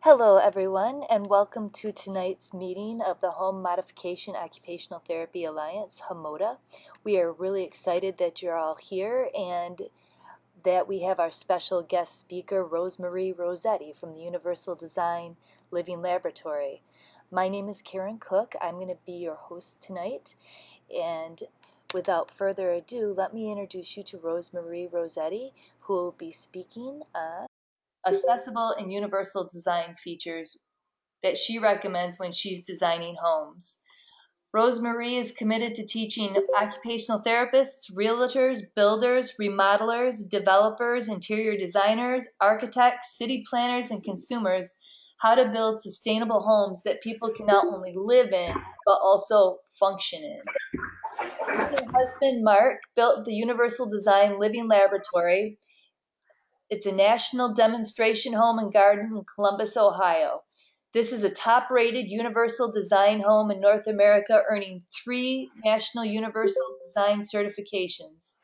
Hello, everyone, and welcome to tonight's meeting of the Home Modification Occupational Therapy Alliance, HMOTA. We are really excited that you're all here and that we have our special guest speaker, Rosemarie Rosetti from the Universal Design Living Laboratory. My name is Karen Cook. I'm going to be your host tonight, and without further ado, let me introduce you to Rosemarie Rosetti, who will be speaking on accessible and universal design features that she recommends when she's designing homes. Rosemarie is committed to teaching occupational therapists, realtors, builders, remodelers, developers, interior designers, architects, city planners, and consumers how to build sustainable homes that people can not only live in, but also function in. Her and her husband, Mark, built the Universal Design Living Laboratory. It's a national demonstration home and garden in Columbus, Ohio. This is a top-rated universal design home in North America, earning 3 national universal design certifications.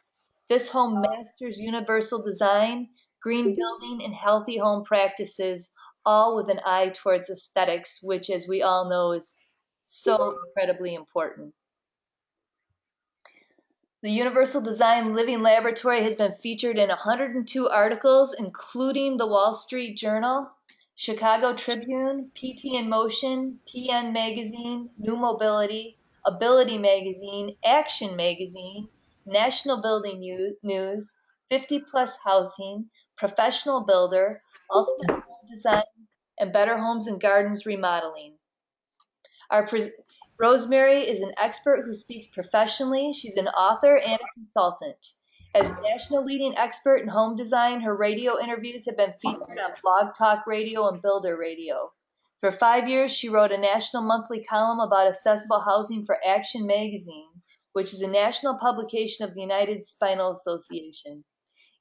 This home masters universal design, green building, and healthy home practices, all with an eye towards aesthetics, which, as we all know, is so incredibly important. The Universal Design Living Laboratory has been featured in 102 articles, including the Wall Street Journal, Chicago Tribune, PT in Motion, PN Magazine, New Mobility, Ability Magazine, Action Magazine, National Building News, 50 Plus Housing, Professional Builder, Ultimate Home Design, and Better Homes and Gardens Remodeling. Our Rosemary is an expert who speaks professionally. She's an author and a consultant. As a national leading expert in home design, her radio interviews have been featured on Blog Talk Radio and Builder Radio. For 5 years, she wrote a national monthly column about accessible housing for Action Magazine, which is a national publication of the United Spinal Association.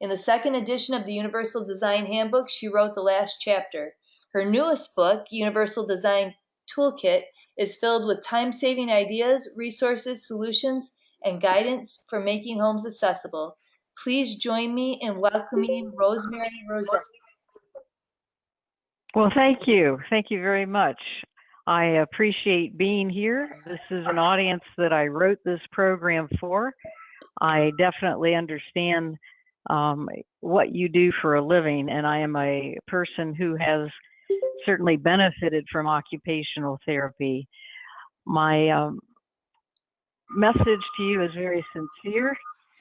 In the second edition of the Universal Design Handbook, she wrote the last chapter. Her newest book, Universal Design Toolkit, is filled with time-saving ideas, resources, solutions, and guidance for making homes accessible. Please join me in welcoming Rosemarie Rosetti. Well, thank you. Thank you very much. I appreciate being here. This is an audience that I wrote this program for. I definitely understand what you do for a living, and I am a person who has certainly benefited from occupational therapy. My message to you is very sincere.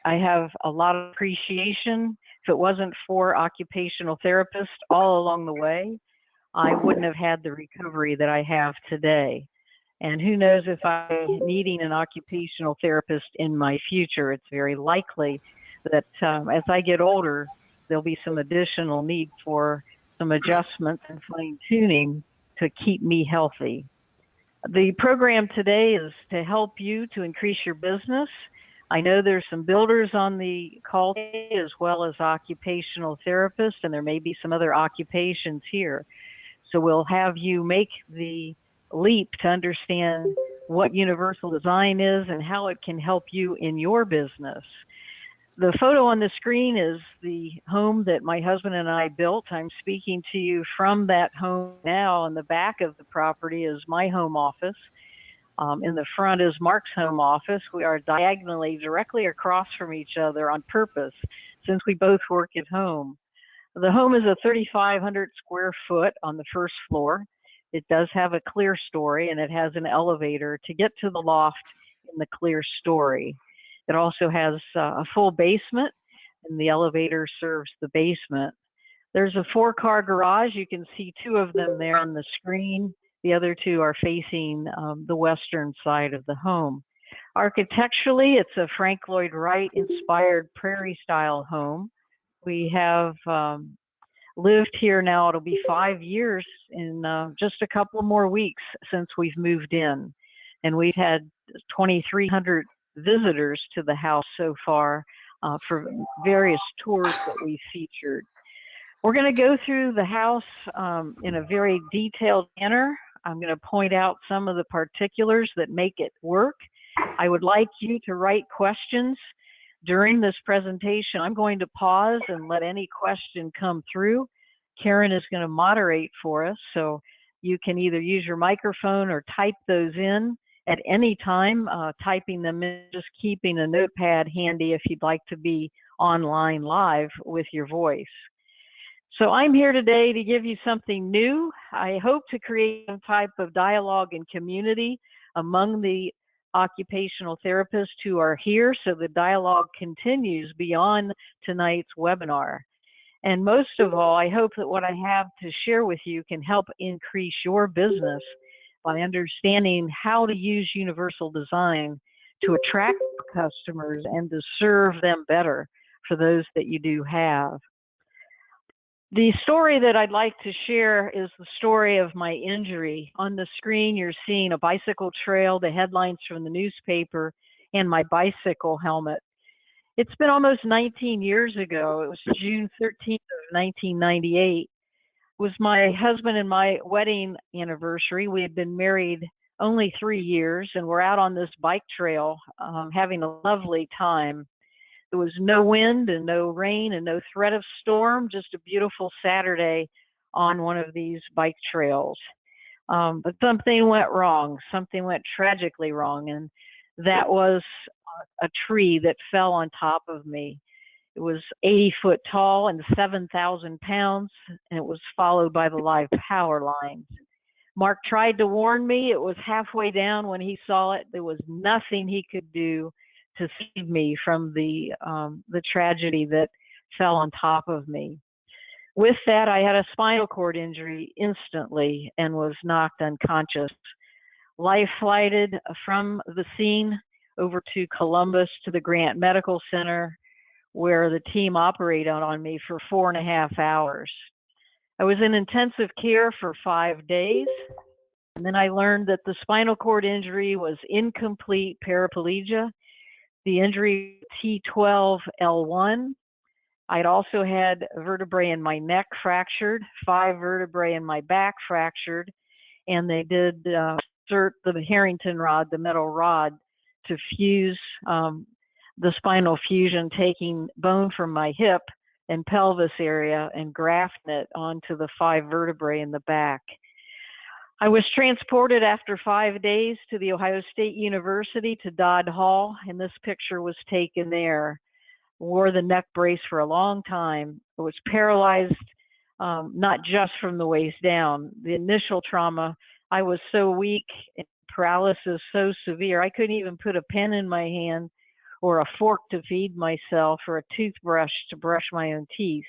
I have a lot of appreciation. If it wasn't for occupational therapists all along the way, I wouldn't have had the recovery that I have today. And who knows if I'm needing an occupational therapist in my future. It's very likely that as I get older, there'll be some additional need for some adjustments and fine tuning to keep me healthy. The program today is to help you to increase your business. I know there's some builders on the call today as well as occupational therapists, and there may be some other occupations here. So we'll have you make the leap to understand what universal design is and how it can help you in your business. The photo on the screen is the home that my husband and I built. I'm speaking to you from that home now. In the back of the property is my home office. In the front is Mark's home office. We are diagonally directly across from each other on purpose since we both work at home. The home is a 3,500 square foot on the first floor. It does have a clear story, and it has an elevator to get to the loft in the clear story. It also has a full basement, and the elevator serves the basement. There's a 4-car garage. You can see 2 of them there on the screen. The other 2 are facing the western side of the home. Architecturally, it's a Frank Lloyd Wright inspired prairie-style home. We have lived here now, it'll be 5 years in just a couple more weeks since we've moved in. And we've had 2,300 visitors to the house so far for various tours that we've featured. We're going to go through the house in a very detailed manner. I'm going to point out some of the particulars that make it work. I would like you to write questions during this presentation. I'm going to pause and let any question come through. Karen is going to moderate for us, so you can either use your microphone or type those in at any time, typing them in, just keeping a notepad handy if you'd like to be online live with your voice. So I'm here today to give you something new. I hope to create some type of dialogue and community among the occupational therapists who are here so the dialogue continues beyond tonight's webinar. And most of all, I hope that what I have to share with you can help increase your business by understanding how to use universal design to attract customers and to serve them better for those that you do have. The story that I'd like to share is the story of my injury. On the screen, you're seeing a bicycle trail, the headlines from the newspaper, and my bicycle helmet. It's been almost 19 years ago. It was June 13th of 1998. It was my husband and my wedding anniversary. We had been married only 3 years, and we're out on this bike trail having a lovely time. There was no wind and no rain and no threat of storm, just a beautiful Saturday on one of these bike trails. But something went wrong. Something went tragically wrong, and that was a tree that fell on top of me. It was 80 foot tall and 7,000 pounds, and it was followed by the live power lines. Mark tried to warn me. It was halfway down when he saw it. There was nothing he could do to save me from the tragedy that fell on top of me. With that, I had a spinal cord injury instantly and was knocked unconscious. Life flighted from the scene over to Columbus to the Grant Medical Center, where the team operated on me for 4.5 hours. I was in intensive care for 5 days, and then I learned that the spinal cord injury was incomplete paraplegia. The injury T12L1. I'd also had vertebrae in my neck fractured, 5 vertebrae in my back fractured, and they did insert the Harrington rod, the metal rod, to fuse the spinal fusion, taking bone from my hip and pelvis area and grafting it onto the 5 vertebrae in the back. I was transported after 5 days to the Ohio State University to Dodd Hall, and this picture was taken there. Wore the neck brace for a long time. I was paralyzed, not just from the waist down. The initial trauma, I was so weak, and paralysis so severe, I couldn't even put a pen in my hand or a fork to feed myself or a toothbrush to brush my own teeth.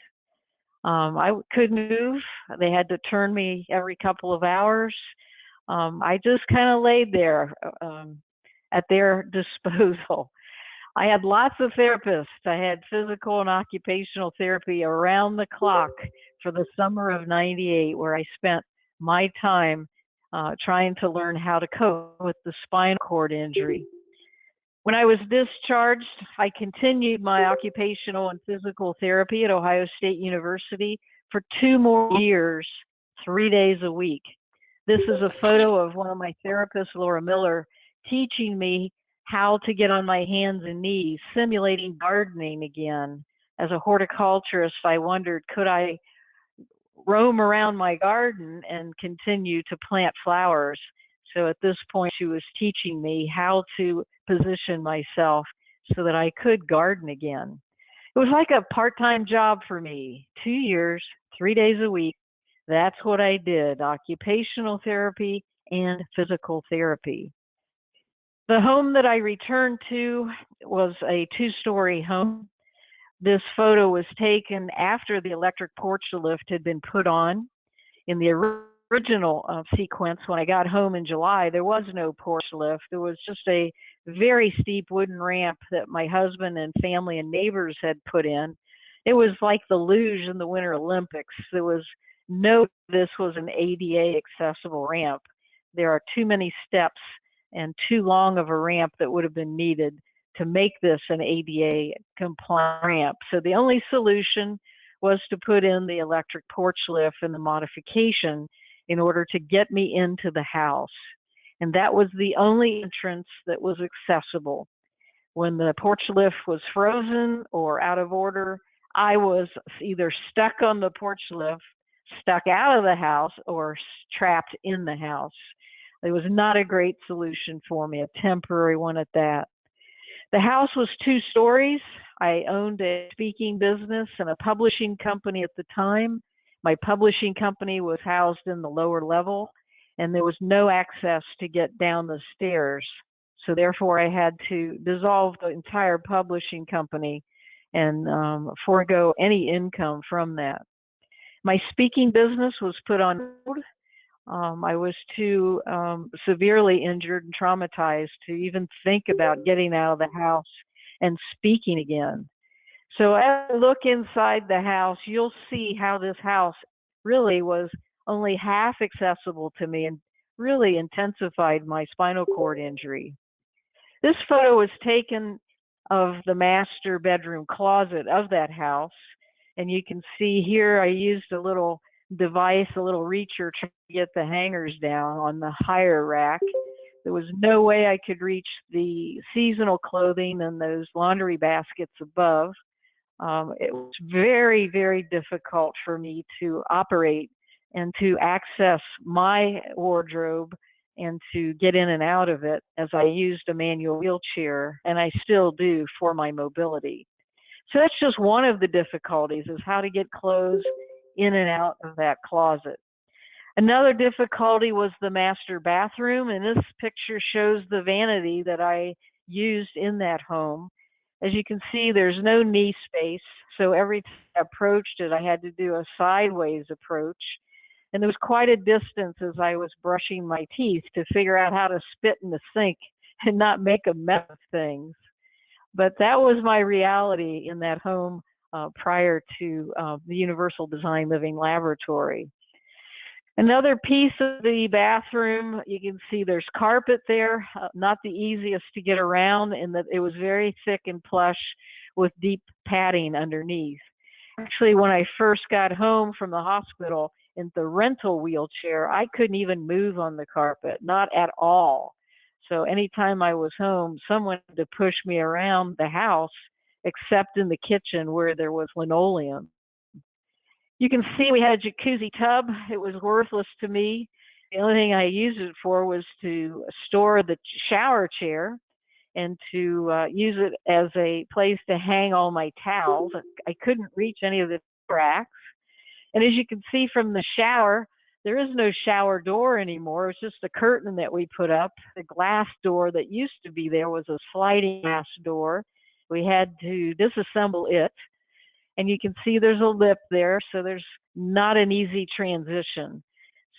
I couldn't move. They had to turn me every couple of hours. I just kind of laid there at their disposal. I had lots of therapists. I had physical and occupational therapy around the clock for the summer of '98, where I spent my time trying to learn how to cope with the spinal cord injury. When I was discharged, I continued my occupational and physical therapy at Ohio State University for 2 more years, 3 days a week. This is a photo of one of my therapists, Laura Miller, teaching me how to get on my hands and knees, simulating gardening again. As a horticulturist, I wondered, could I roam around my garden and continue to plant flowers? So at this point, she was teaching me how to position myself so that I could garden again. It was like a part-time job for me, 2 years, 3 days a week. That's what I did, occupational therapy and physical therapy. The home that I returned to was a 2-story home. This photo was taken after the electric porch lift had been put on. In the original sequence, when I got home in July, there was no porch lift. There was just a very steep wooden ramp that my husband and family and neighbors had put in. It was like the luge in the Winter Olympics. There was this was an ADA accessible ramp. There are too many steps and too long of a ramp that would have been needed to make this an ADA compliant ramp. So the only solution was to put in the electric porch lift and the modification in order to get me into the house. And that was the only entrance that was accessible. When the porch lift was frozen or out of order, I was either stuck on the porch lift stuck out of the house or trapped in the house. It was not a great solution for me, a temporary one at that. The house was 2 stories. I owned a speaking business and a publishing company at the time. My publishing company was housed in the lower level, and there was no access to get down the stairs. So therefore, I had to dissolve the entire publishing company and forego any income from that. My speaking business was put on hold. I was too severely injured and traumatized to even think about getting out of the house and speaking again. So as I look inside the house, you'll see how this house really was only half accessible to me and really intensified my spinal cord injury. This photo was taken of the master bedroom closet of that house. And you can see here I used a little device, a little reacher to get the hangers down on the higher rack. There was no way I could reach the seasonal clothing and those laundry baskets above. It was very, very difficult for me to operate and to access my wardrobe and to get in and out of it, as I used a manual wheelchair, and I still do for my mobility. So that's just one of the difficulties, is how to get clothes in and out of that closet. Another difficulty was the master bathroom, and this picture shows the vanity that I used in that home. As you can see, there's no knee space, so every time I approached it, I had to do a sideways approach. And there was quite a distance as I was brushing my teeth to figure out how to spit in the sink and not make a mess of things. But that was my reality in that home prior to the Universal Design Living Laboratory. Another piece of the bathroom, you can see there's carpet there, not the easiest to get around, in that it was very thick and plush with deep padding underneath. Actually, when I first got home from the hospital in the rental wheelchair, I couldn't even move on the carpet, not at all. So anytime I was home, someone had to push me around the house, except in the kitchen where there was linoleum. You can see we had a jacuzzi tub. It was worthless to me. The only thing I used it for was to store the shower chair and to use it as a place to hang all my towels. I couldn't reach any of the racks. And as you can see from the shower, there is no shower door anymore. It's just a curtain that we put up. The glass door that used to be there was a sliding glass door. We had to disassemble it. And you can see there's a lip there, so there's not an easy transition.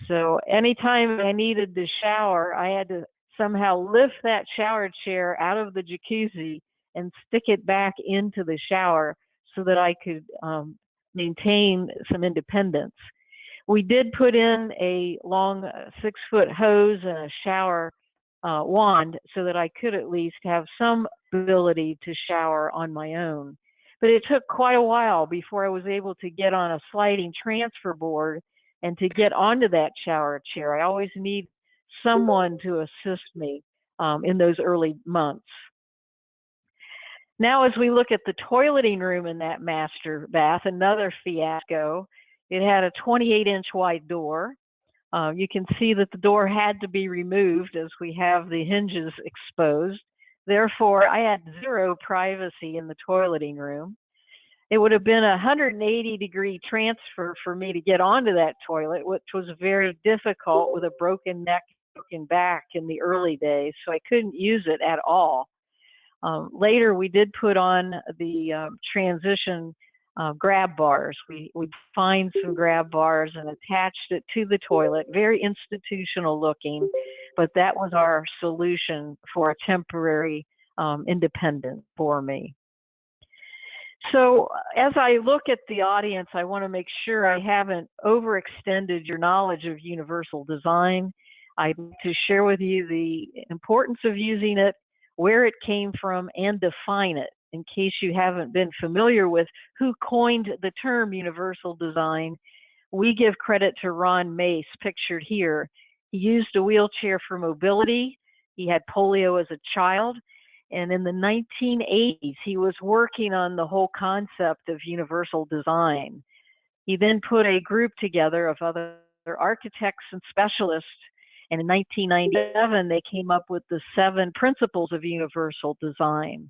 So anytime I needed to shower, I had to somehow lift that shower chair out of the jacuzzi and stick it back into the shower so that I could maintain some independence. We did put in a long 6-foot hose and a shower wand so that I could at least have some ability to shower on my own. But it took quite a while before I was able to get on a sliding transfer board and to get onto that shower chair. I always need someone to assist me in those early months. Now, as we look at the toileting room in that master bath, another fiasco. It had a 28-inch wide door. You can see that the door had to be removed as we have the hinges exposed. Therefore, I had zero privacy in the toileting room. It would have been a 180-degree transfer for me to get onto that toilet, which was very difficult with a broken neck, broken back in the early days, so I couldn't use it at all. Later, we did put on the transition grab bars. We find some grab bars and attached it to the toilet, very institutional looking, but that was our solution for a temporary independence for me. So as I look at the audience, I want to make sure I haven't overextended your knowledge of universal design. I'd like to share with you the importance of using it, where it came from, and define it, in case you haven't been familiar with who coined the term universal design. We give credit to Ron Mace, pictured here. He used a wheelchair for mobility. He had polio as a child. And in the 1980s, he was working on the whole concept of universal design. He then put a group together of other architects and specialists, and in 1997 they came up with the 7 principles of universal design.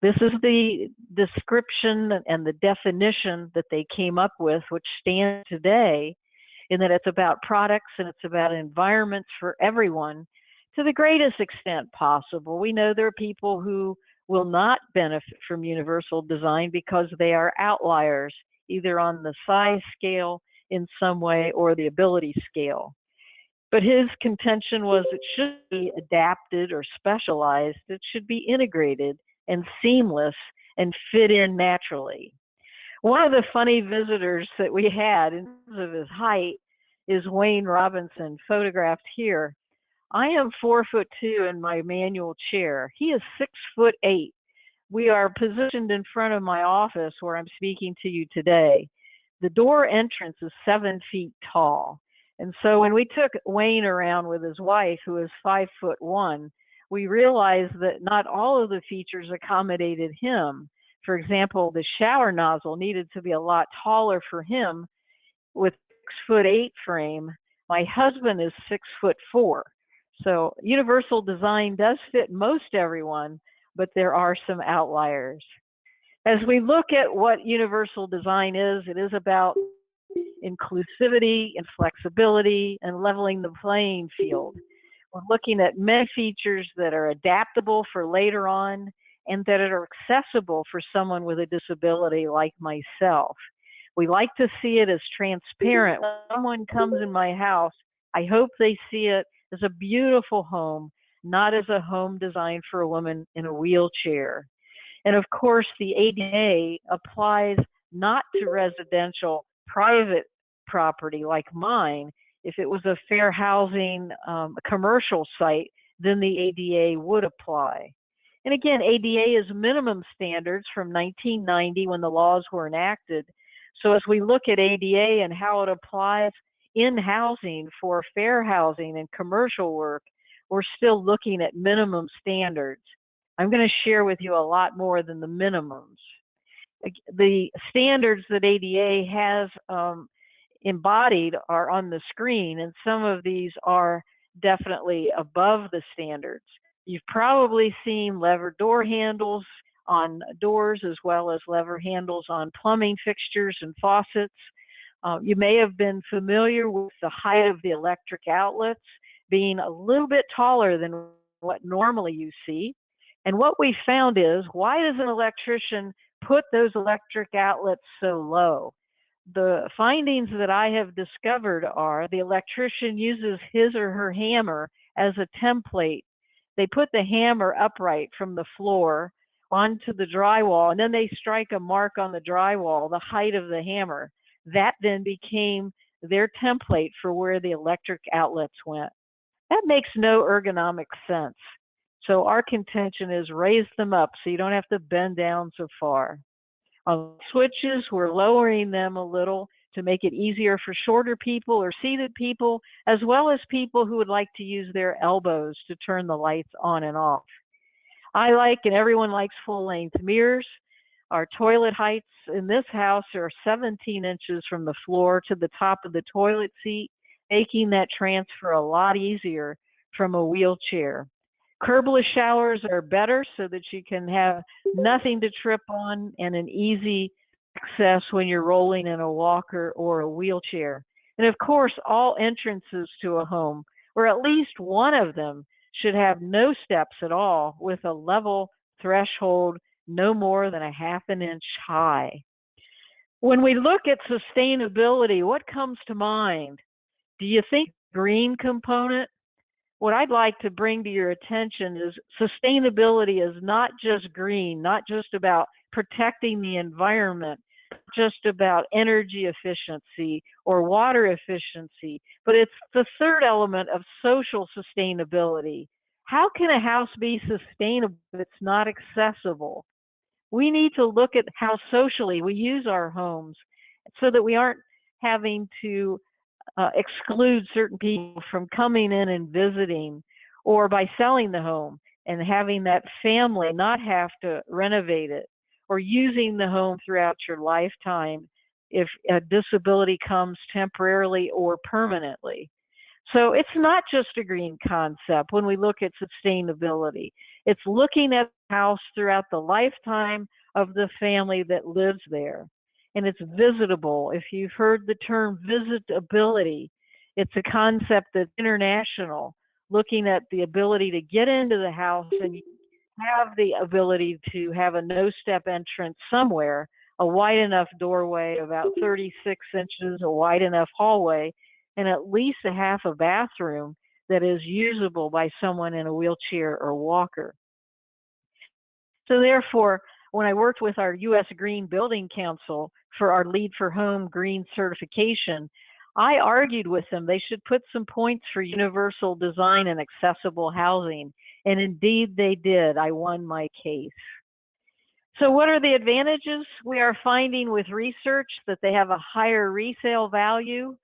This is the description and the definition that they came up with, which stands today, in that it's about products and it's about environments for everyone to the greatest extent possible. We know there are people who will not benefit from universal design because they are outliers, either on the size scale in some way or the ability scale. But his contention was it should be adapted or specialized. It should be integrated and seamless and fit in naturally. One of the funny visitors that we had in terms of his height is Wayne Robinson, photographed here. I am 4'2" in my manual chair. He is 6'8". We are positioned in front of my office where I'm speaking to you today. The door entrance is 7 feet tall. And so when we took Wayne around with his wife, who is 5'1", we realized that not all of the features accommodated him. For example, the shower nozzle needed to be a lot taller for him with 6'8" frame. My husband is 6'4". So universal design does fit most everyone, but there are some outliers. As we look at what universal design is, it is about inclusivity and flexibility and leveling the playing field. We're looking at many features that are adaptable for later on and that are accessible for someone with a disability like myself. We like to see it as transparent. When someone comes in my house, I hope they see it as a beautiful home, not as a home designed for a woman in a wheelchair. And of course, the ADA applies not to residential private property like mine. If it was a fair housing commercial site, then the ADA would apply. And again, ADA is minimum standards from 1990 when the laws were enacted. So as we look at ADA and how it applies in housing for fair housing and commercial work, we're still looking at minimum standards. I'm going to share with you a lot more than the minimums. The standards that ADA has embodied are on the screen, and some of these are definitely above the standards. You've probably seen lever door handles on doors as well as lever handles on plumbing fixtures and faucets. You may have been familiar with the height of the electric outlets being a little bit taller than what normally you see. And what we found is, why does an electrician put those electric outlets so low? The findings that I have discovered are the electrician uses his or her hammer as a template. They put the hammer upright from the floor onto the drywall, and then they strike a mark on the drywall, the height of the hammer. That then became their template for where the electric outlets went. That makes no ergonomic sense. So our contention is raise them up so you don't have to bend down so far. On switches, we're lowering them a little to make it easier for shorter people or seated people, as well as people who would like to use their elbows to turn the lights on and off. I like, and everyone likes, full-length mirrors. Our toilet heights in this house are 17 inches from the floor to the top of the toilet seat, making that transfer a lot easier from a wheelchair. Curbless showers are better so that you can have nothing to trip on and an easy access when you're rolling in a walker or a wheelchair. And of course, all entrances to a home, or at least one of them, should have no steps at all with a level threshold no more than a ½ inch high. When we look at sustainability, what comes to mind? Do you think green component? What I'd like to bring to your attention is sustainability is not just green, not just about protecting the environment, just about energy efficiency or water efficiency, but it's the third element of social sustainability. How can a house be sustainable if it's not accessible? We need to look at how socially we use our homes so that we aren't having to exclude certain people from coming in and visiting, or by selling the home and having that family not have to renovate it, or using the home throughout your lifetime if a disability comes temporarily or permanently. So it's not just a green concept when we look at sustainability. It's looking at the house throughout the lifetime of the family that lives there. And it's visitable. If you've heard the term visitability, it's a concept that's international, looking at the ability to get into the house and have the ability to have a no-step entrance somewhere, a wide enough doorway, about 36 inches, a wide enough hallway, and at least a half a bathroom that is usable by someone in a wheelchair or walker. So therefore, when I worked with our U.S. Green Building Council for our Lead for Home Green certification, I argued with them they should put some points for universal design and accessible housing. And indeed they did. I won my case. So what are the advantages? We are finding with research that they have a higher resale value.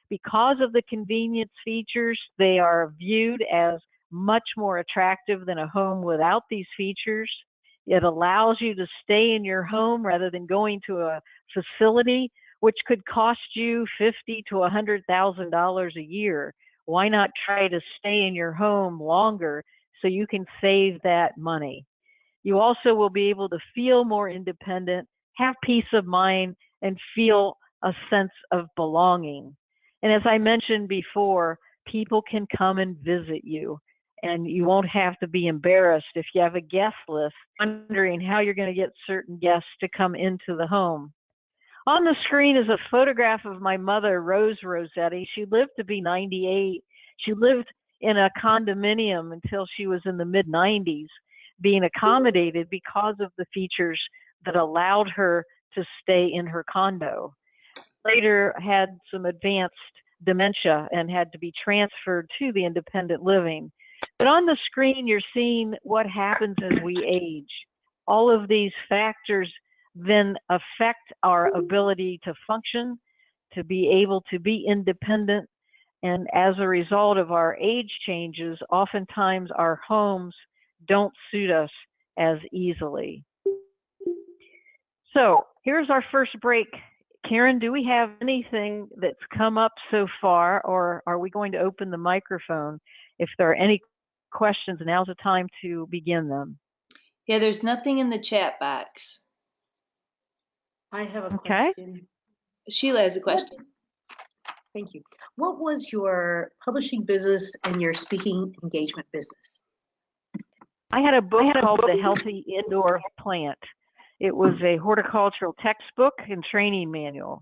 Because of the convenience features, they are viewed as much more attractive than a home without these features. It allows you to stay in your home rather than going to a facility, which could cost you $50,000 to $100,000 a year. Why not try to stay in your home longer so you can save that money? You also will be able to feel more independent, have peace of mind, and feel a sense of belonging. And as I mentioned before, people can come and visit you, and you won't have to be embarrassed if you have a guest list, wondering how you're going to get certain guests to come into the home. On the screen is a photograph of my mother, Rosemarie Rosetti. She lived to be 98. She lived in a condominium until she was in the mid-90s, being accommodated because of the features that allowed her to stay in her condo. Later had some advanced dementia and had to be transferred to the independent living. But on the screen, you're seeing what happens as we age. All of these factors then affect our ability to function, to be able to be independent. And as a result of our age changes, oftentimes our homes don't suit us as easily. So here's our first break. Karen, do we have anything that's come up so far, or are we going to open the microphone? If there are any questions, now's the time to begin them. Yeah, there's nothing in the chat box. I have a Okay. question. Sheila has a question. Thank you. What was your publishing business and your speaking engagement business? I had a book called The Healthy Indoor Plant. It was a horticultural textbook and training manual.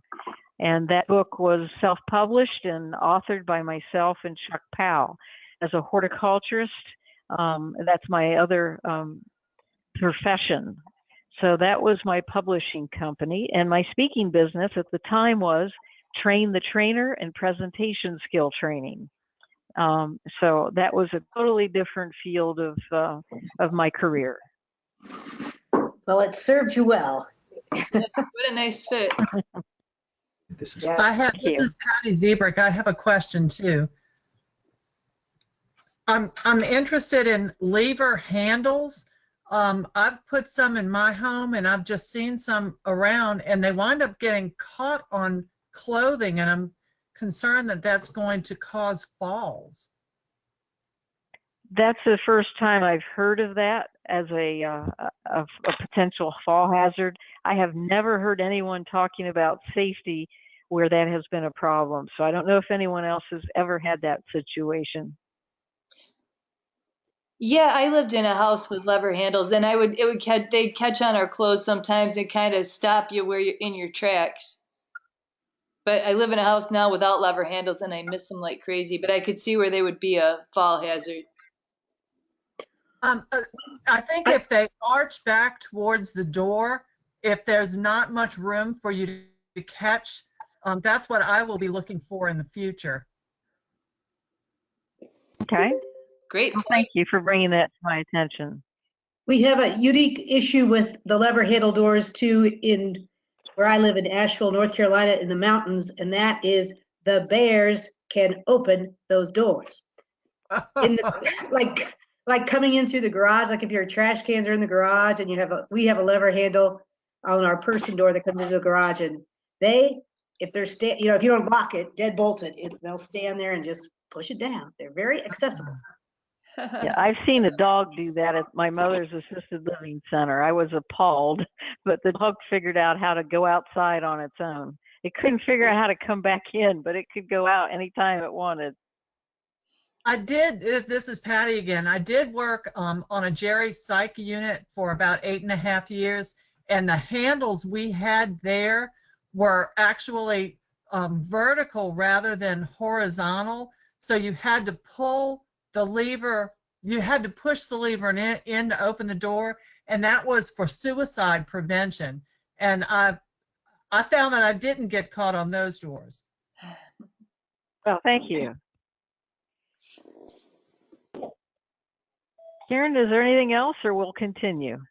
And that book was self-published and authored by myself and Chuck Powell. As a horticulturist, that's my other profession. So that was my publishing company. And my speaking business at the time was Train the Trainer and presentation skill training. So that was a totally different field of my career. Well, it served you well. What a nice fit. This is Yeah. This is Patty Zebrick. I have a question too. I'm interested in lever handles. I've put some in my home, and I've just seen some around, and they wind up getting caught on clothing, and I'm concerned that that's going to cause falls. That's the first time I've heard of that as a potential fall hazard. I have never heard anyone talking about safety where that has been a problem. So I don't know if anyone else has ever had that situation. Yeah, I lived in a house with lever handles, and they'd catch on our clothes sometimes and kind of stop you where you're in your tracks. But I live in a house now without lever handles, and I miss them like crazy. But I could see where they would be a fall hazard. I think if they arch back towards the door, if there's not much room for you to catch, that's what I will be looking for in the future. Okay. Great. Well, thank you for bringing that to my attention. We have a unique issue with the lever handle doors too in where I live in Asheville, North Carolina in the mountains, and that is the bears can open those doors. In the, like coming in through the garage, like if your trash cans are in the garage and we have a lever handle on our person door that comes into the garage, and if they're if you don't lock it, deadbolt it, they'll stand there and just push it down. They're very accessible. Yeah, I've seen a dog do that at my mother's assisted living center. I was appalled, but the dog figured out how to go outside on its own. It couldn't figure out how to come back in, but it could go out anytime it wanted. I did, this is Patty again. I did work on a Jerry psych unit for about 8.5 years, and the handles we had there were actually vertical rather than horizontal. So you had to pull the lever, you had to push the lever in to open the door, and that was for suicide prevention. And I found that I didn't get caught on those doors. Well, thank you. Karen, is there anything else, or we'll continue?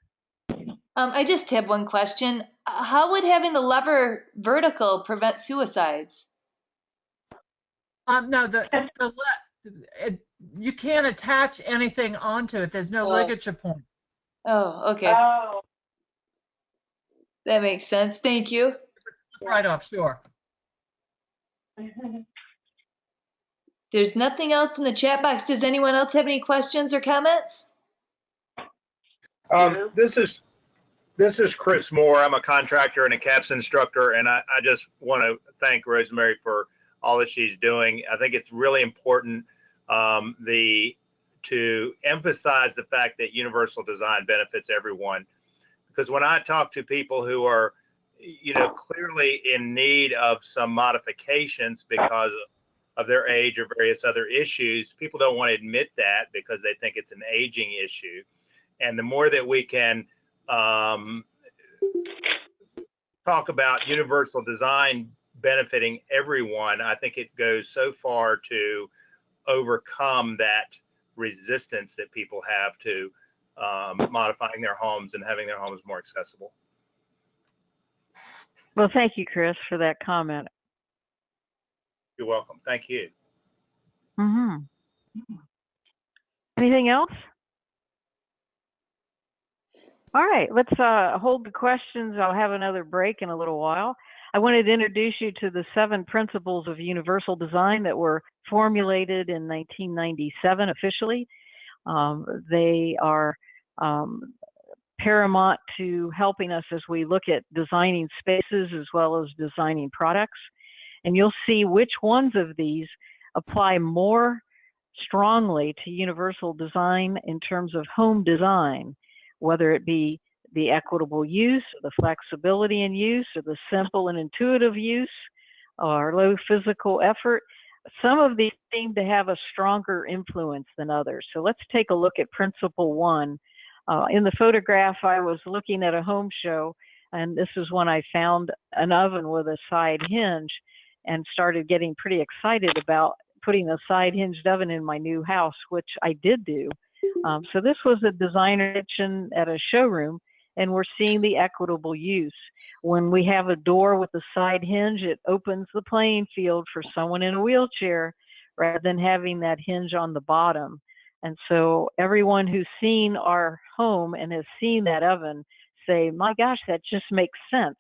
I just have one question. How would having the lever vertical prevent suicides? No, you can't attach anything onto it. There's no ligature point. Oh, okay. Oh. That makes sense. Thank you. Right off, sure. There's nothing else in the chat box. Does anyone else have any questions or comments? This is Chris Moore. I'm a contractor and a CAPS instructor, and I just want to thank Rosemarie for all that she's doing. I think it's really important to emphasize the fact that universal design benefits everyone. Because when I talk to people who are, clearly in need of some modifications because of their age or various other issues, people don't want to admit that because they think it's an aging issue. And the more that we can talk about universal design benefiting everyone, I think it goes so far to overcome that resistance that people have to modifying their homes and having their homes more accessible. Well, thank you, Chris, for that comment. You're welcome. Thank you. Anything else? All right, let's hold the questions. I'll have another break in a little while. I wanted to introduce you to the 7 principles of universal design that were formulated in 1997 officially. They are paramount to helping us as we look at designing spaces as well as designing products. And you'll see which ones of these apply more strongly to universal design in terms of home design, whether it be the equitable use, or the flexibility in use, or the simple and intuitive use, or low physical effort. Some of these seem to have a stronger influence than others. So let's take a look at principle 1. In the photograph, I was looking at a home show, and this is when I found an oven with a side hinge and started getting pretty excited about putting a side hinged oven in my new house, which I did do. So this was a designer kitchen at a showroom, and we're seeing the equitable use. When we have a door with a side hinge, it opens the playing field for someone in a wheelchair rather than having that hinge on the bottom. And so everyone who's seen our home and has seen that oven say, my gosh, that just makes sense.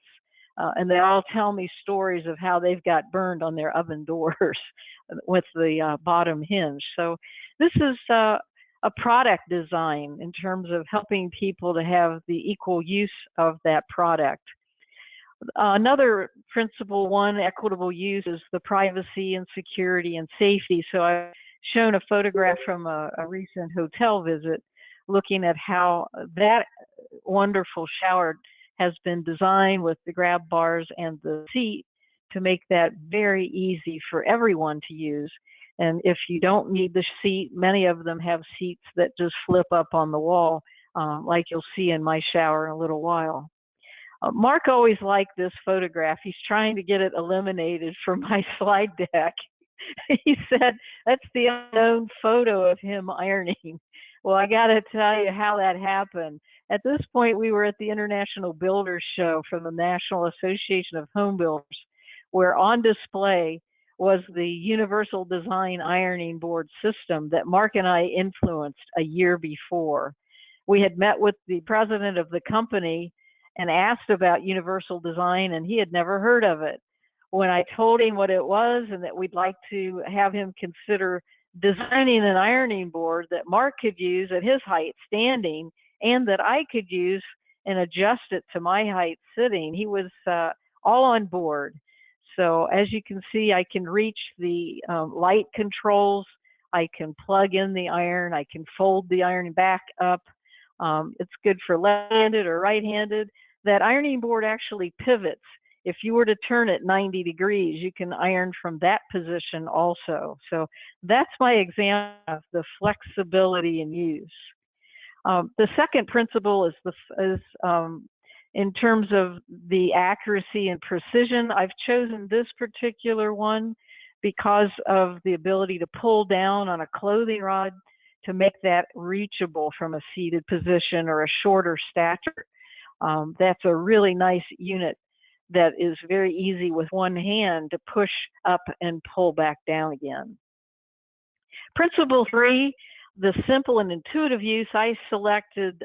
And they all tell me stories of how they've got burned on their oven doors with the bottom hinge. So this is a product design in terms of helping people to have the equal use of that product. Another principle 1, equitable use, is the privacy and security and safety. So I've shown a photograph from a recent hotel visit looking at how that wonderful shower has been designed with the grab bars and the seat to make that very easy for everyone to use. And if you don't need the seat, many of them have seats that just flip up on the wall, like you'll see in my shower in a little while. Mark always liked this photograph. He's trying to get it eliminated from my slide deck. He said, that's the unknown photo of him ironing. Well, I got to tell you how that happened. At this point, we were at the International Builders Show from the National Association of Home Builders, where on display was the Universal Design Ironing Board system that Mark and I influenced a year before. We had met with the president of the company, and asked about universal design, and he had never heard of it. When I told him what it was and that we'd like to have him consider designing an ironing board that Mark could use at his height standing and that I could use and adjust it to my height sitting, he was all on board. So as you can see, I can reach the light controls. I can plug in the iron. I can fold the iron back up. It's good for left-handed or right-handed. That ironing board actually pivots. If you were to turn it 90 degrees, you can iron from that position also. So that's my example of the flexibility in use. The second principle is in terms of the accuracy and precision. I've chosen this particular one because of the ability to pull down on a clothing rod to make that reachable from a seated position or a shorter stature. That's a really nice unit that is very easy with one hand to push up and pull back down again. Principle 3, the simple and intuitive use. I selected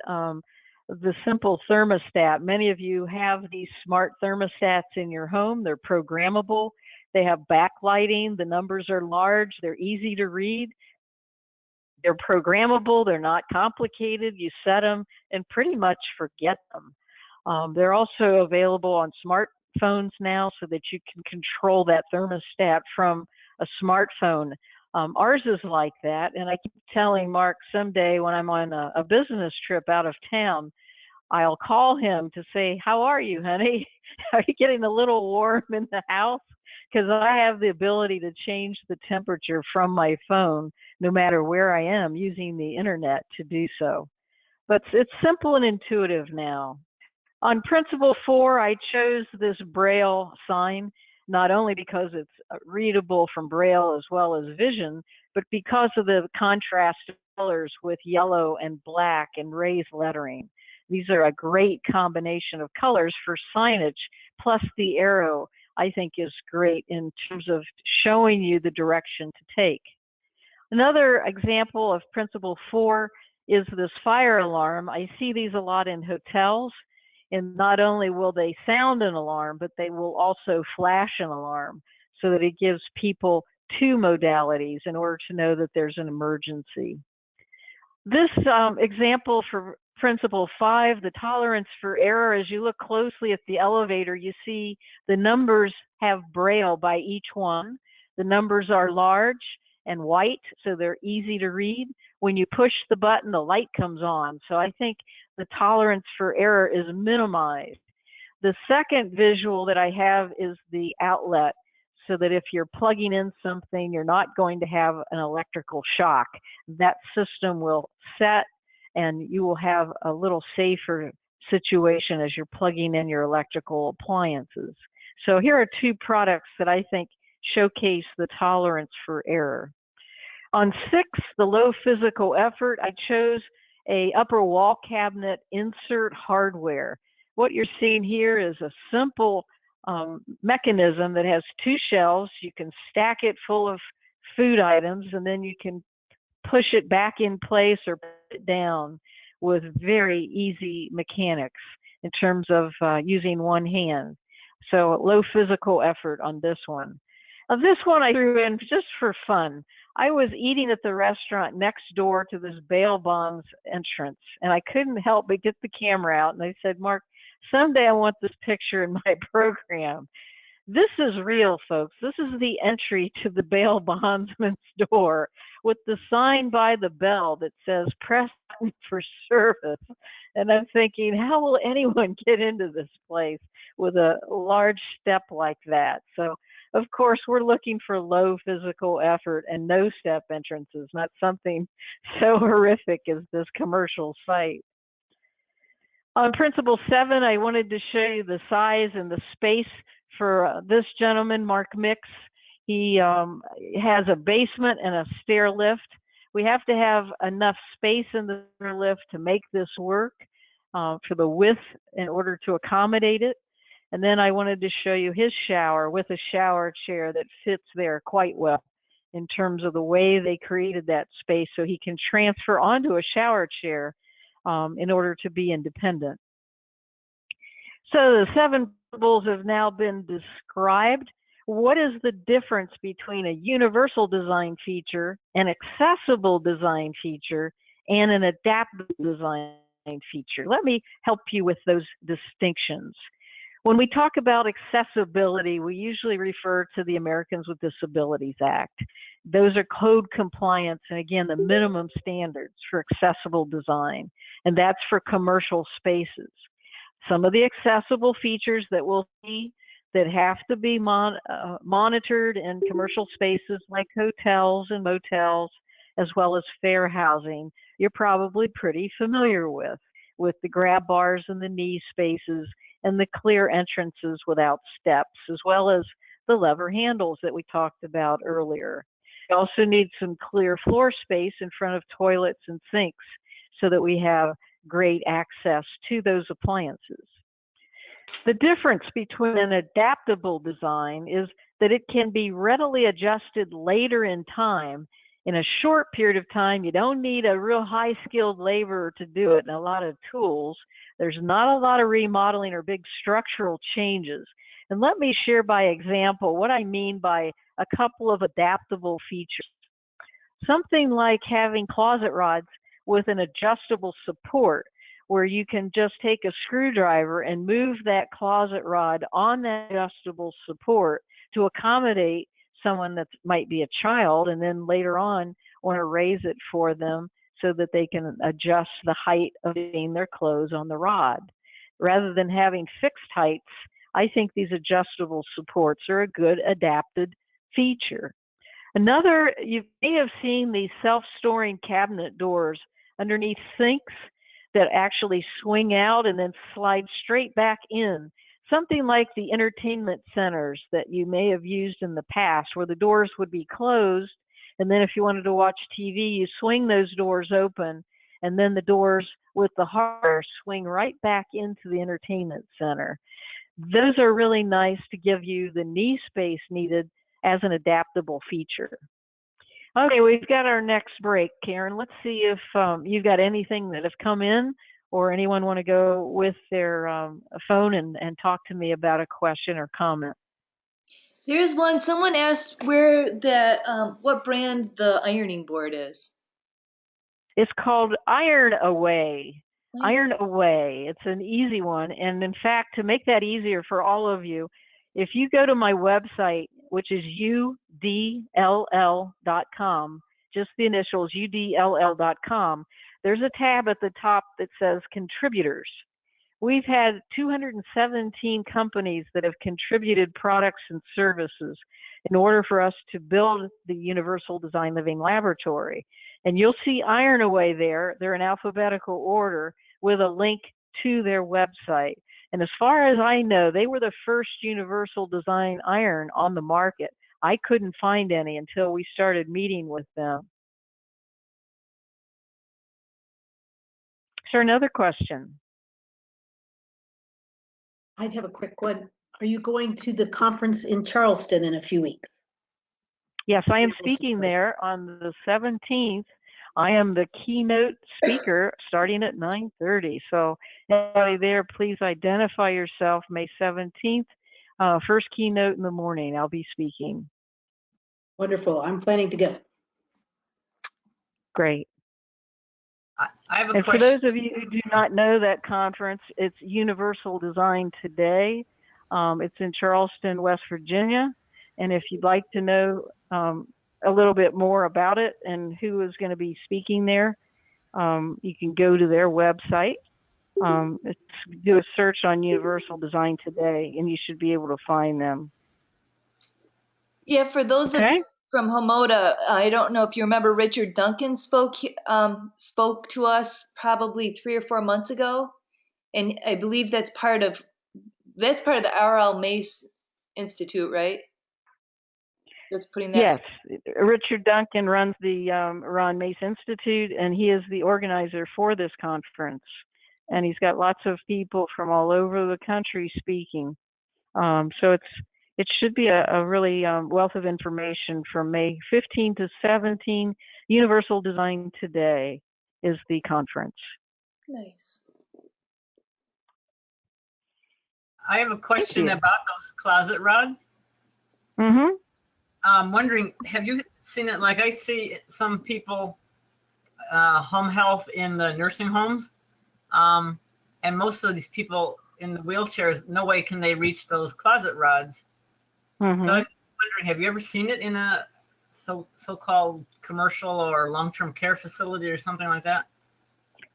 the simple thermostat. Many of you have these smart thermostats in your home. They're programmable. They have backlighting. The numbers are large. They're easy to read. They're programmable. They're not complicated. You set them and pretty much forget them. They're also available on smartphones now so that you can control that thermostat from a smartphone. Ours is like that, and I keep telling Mark someday when I'm on a business trip out of town, I'll call him to say, "How are you, honey? Are you getting a little warm in the house?" Because I have the ability to change the temperature from my phone no matter where I am using the internet to do so. But it's simple and intuitive now. On principle 4, I chose this Braille sign, not only because it's readable from Braille as well as vision, but because of the contrast of colors with yellow and black and raised lettering. These are a great combination of colors for signage, plus the arrow, I think, is great in terms of showing you the direction to take. Another example of principle 4 is this fire alarm. I see these a lot in hotels. And not only will they sound an alarm, but they will also flash an alarm so that it gives people 2 modalities in order to know that there's an emergency. This example for principle 5, the tolerance for error, as you look closely at the elevator, you see the numbers have Braille by each one. The numbers are large and white, so they're easy to read. When you push the button, the light comes on. So I think the tolerance for error is minimized. The second visual that I have is the outlet, so that if you're plugging in something, you're not going to have an electrical shock. That system will set and you will have a little safer situation as you're plugging in your electrical appliances. So here are 2 products that I think showcase the tolerance for error. On 6, the low physical effort, I chose a upper wall cabinet insert hardware. What you're seeing here is a simple mechanism that has 2 shelves. You can stack it full of food items, and then you can push it back in place or put it down with very easy mechanics in terms of using one hand. So low physical effort on this one. This one I threw in just for fun. I was eating at the restaurant next door to this bail bonds entrance, and I couldn't help but get the camera out. And I said, "Mark, someday I want this picture in my program." This is real, folks. This is the entry to the bail bondsman's door with the sign by the bell that says "Press button for service." And I'm thinking, how will anyone get into this place with a large step like that? So, of course, we're looking for low physical effort and no step entrances, not something so horrific as this commercial site. On principle 7, I wanted to show you the size and the space for this gentleman, Mark Mix. He has a basement and a stair lift. We have to have enough space in the stair lift to make this work for the width in order to accommodate it. And then I wanted to show you his shower with a shower chair that fits there quite well in terms of the way they created that space so he can transfer onto a shower chair in order to be independent. So the 7 principles have now been described. What is the difference between a universal design feature, an accessible design feature, and an adaptable design feature? Let me help you with those distinctions. When we talk about accessibility, we usually refer to the Americans with Disabilities Act. Those are code compliance and, again, the minimum standards for accessible design, and that's for commercial spaces. Some of the accessible features that we'll see that have to be monitored in commercial spaces like hotels and motels, as well as fair housing, you're probably pretty familiar with the grab bars and the knee spaces and the clear entrances without steps, as well as the lever handles that we talked about earlier. You also need some clear floor space in front of toilets and sinks so that we have great access to those appliances. The difference between an adaptable design is that it can be readily adjusted later in time. In a short period of time, you don't need a real high-skilled laborer to do it and a lot of tools. There's not a lot of remodeling or big structural changes. And let me share by example what I mean by a couple of adaptable features. Something like having closet rods with an adjustable support where you can just take a screwdriver and move that closet rod on that adjustable support to accommodate someone that might be a child, and then later on want to raise it for them so that they can adjust the height of their clothes on the rod. Rather than having fixed heights, I think these adjustable supports are a good adapted feature. Another, you may have seen these self-storing cabinet doors underneath sinks that actually swing out and then slide straight back in. Something like the entertainment centers that you may have used in the past, where the doors would be closed, and then if you wanted to watch TV, you swing those doors open, and then the doors with the hardware swing right back into the entertainment center. Those are really nice to give you the knee space needed as an adaptable feature. Okay, we've got our next break, Karen. Let's see if you've got anything that have come in, or anyone want to go with their phone and talk to me about a question or comment. There's one. Someone asked where the what brand the ironing board is. It's called Iron Away. Iron Away. It's an easy one. And in fact, to make that easier for all of you, if you go to my website, which is udll.com, just the initials, udll.com, there's a tab at the top that says contributors. We've had 217 companies that have contributed products and services in order for us to build the Universal Design Living Laboratory. And you'll see Iron Away there. They're in alphabetical order with a link to their website. And as far as I know, they were the first universal design iron on the market. I couldn't find any until we started meeting with them. Is there another question? I'd have a quick one. Are you going to the conference in Charleston in a few weeks? Yes, I am speaking there on the 17th. I am the keynote speaker starting at 9:30. So anybody there, please identify yourself. May 17th, first keynote in the morning. I'll be speaking. Wonderful. I'm planning to go. Great. I have a and question. For those of you who do not know that conference, it's Universal Design Today. It's in Charleston, West Virginia. And if you'd like to know a little bit more about it and who is going to be speaking there, you can go to their website. Do a search on Universal Design Today, and you should be able to find them. Yeah, for those of you from HMOTA, I don't know if you remember, Richard Duncan spoke to us probably 3 or 4 months ago, and I believe that's part of the R.L. Mace Institute, right? That's putting that. Yes, Richard Duncan runs the Ron Mace Institute, and he is the organizer for this conference. And he's got lots of people from all over the country speaking. So it should be a really wealth of information from May 15 to 17. Universal Design Today is the conference. Nice. I have a question about those closet rods. Mm-hmm. I'm wondering, have you seen it? Like I see some people, home health in the nursing homes, and most of these people in the wheelchairs, no way can they reach those closet rods. Mm-hmm. So I'm wondering, have you ever seen it in a so-called commercial or long-term care facility or something like that?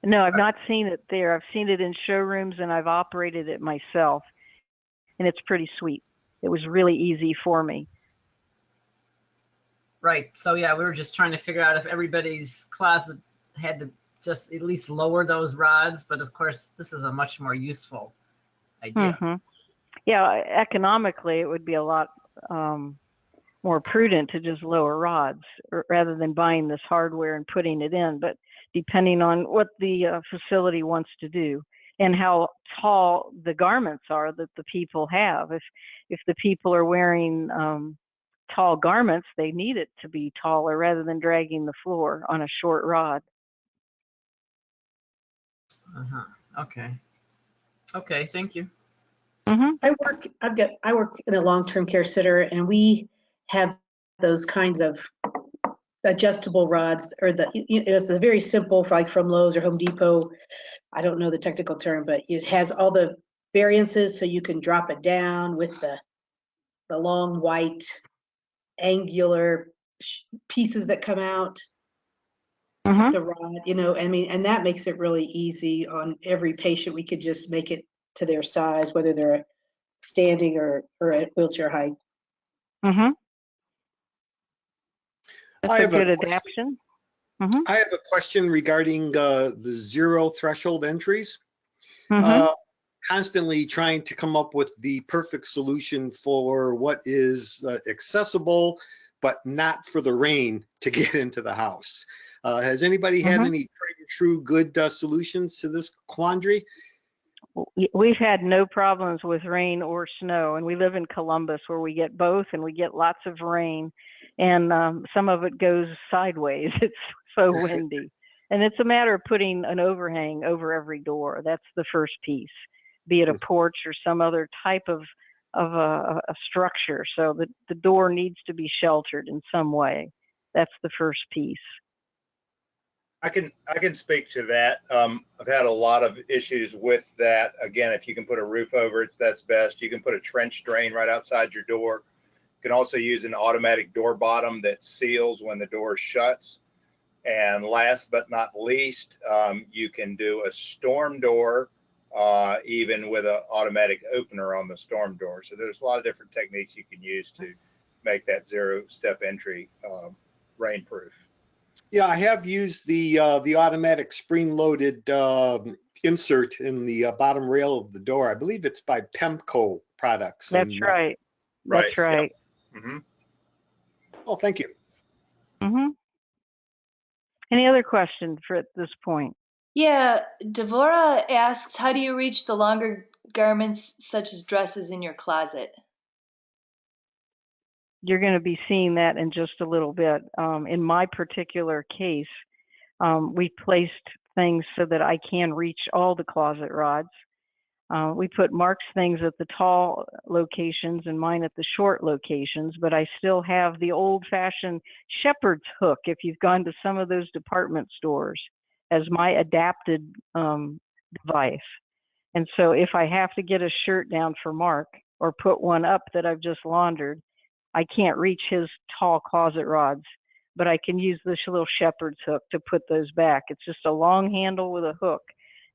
No, I've not seen it there. I've seen it in showrooms and I've operated it myself, and it's pretty sweet. It was really easy for me. Right. So yeah, we were just trying to figure out if everybody's closet had to just at least lower those rods, but of course this is a much more useful idea. Mm-hmm. Yeah, economically, it would be a lot more prudent to just lower rods rather than buying this hardware and putting it in. But depending on what the facility wants to do and how tall the garments are that the people have, if the people are wearing tall garments, they need it to be taller rather than dragging the floor on a short rod. Uh-huh. Okay. Okay. Thank you. Mm-hmm. I work in a long-term care center, and we have those kinds of adjustable rods, or it's a very simple, like from Lowe's or Home Depot. I don't know the technical term, but it has all the variances, so you can drop it down with the long white angular pieces that come out Mm-hmm. the rod. I mean, and that makes it really easy on every patient. We could just make it to their size, whether they're standing or at wheelchair height. Mm-hmm. I That's a have good a question. adaptation. Mm-hmm. I have a question regarding the zero threshold entries. Mm-hmm. Constantly trying to come up with the perfect solution for what is accessible, but not for the rain to get into the house. Has anybody had any tried and true good solutions to this quandary? We've had no problems with rain or snow, and we live in Columbus where we get both, and we get lots of rain, and some of it goes sideways. It's so windy. And it's a matter of putting an overhang over every door. That's the first piece, be it a porch or some other type of a structure. So the door needs to be sheltered in some way. That's the first piece. I can speak to that. I've had a lot of issues with that. Again, if you can put a roof over it, that's best. You can put a trench drain right outside your door. You can also use an automatic door bottom that seals when the door shuts. And last but not least, you can do a storm door, even with an automatic opener on the storm door. So there's a lot of different techniques you can use to make that zero-step entry rainproof. Yeah, I have used the automatic spring-loaded insert in the bottom rail of the door. I believe it's by Pemco products. That's right. That's right. Yep. Mm-hmm. Oh, thank you. Mm-hmm. Any other questions at this point? Yeah, Devora asks, how do you reach the longer garments such as dresses in your closet? You're going to be seeing that in just a little bit. In my particular case, we placed things so that I can reach all the closet rods. We put Mark's things at the tall locations and mine at the short locations, but I still have the old-fashioned shepherd's hook, if you've gone to some of those department stores, as my adapted device. And so if I have to get a shirt down for Mark or put one up that I've just laundered, I can't reach his tall closet rods, but I can use this little shepherd's hook to put those back. It's just a long handle with a hook.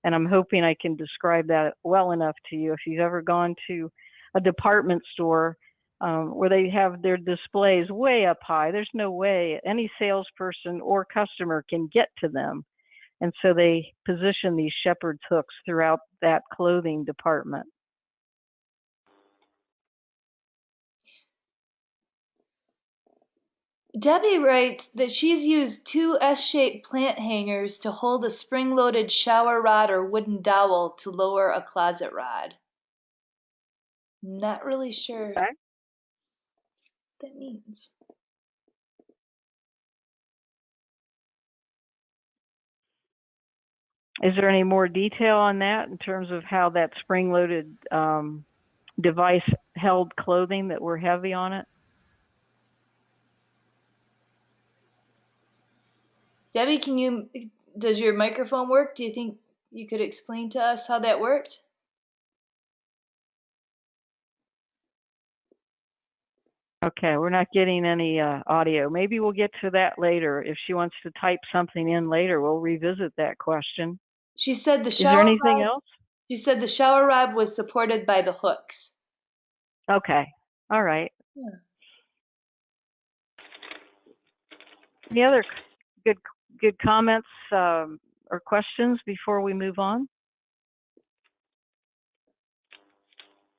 And I'm hoping I can describe that well enough to you. If you've ever gone to a department store where they have their displays way up high, there's no way any salesperson or customer can get to them. And so they position these shepherd's hooks throughout that clothing department. Debbie writes that she's used two S-shaped plant hangers to hold a spring-loaded shower rod or wooden dowel to lower a closet rod. Not really sure Okay. what that means. Is there any more detail on that in terms of how that spring-loaded device held clothing that were heavy on it. Debbie, does your microphone work? Do you think you could explain to us how that worked? Okay, we're not getting any audio. Maybe we'll get to that later. If she wants to type something in later, we'll revisit that question. She said Is there anything else? She said the shower rod was supported by the hooks. Okay, all right. Yeah. Any other good comments or questions before we move on?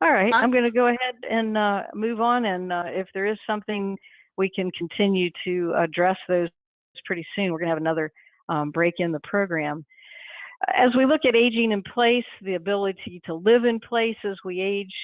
All right, I'm going to go ahead and move on, and if there is something, we can continue to address those pretty soon. We're going to have another break in the program. As we look at aging in place, the ability to live in place as we age,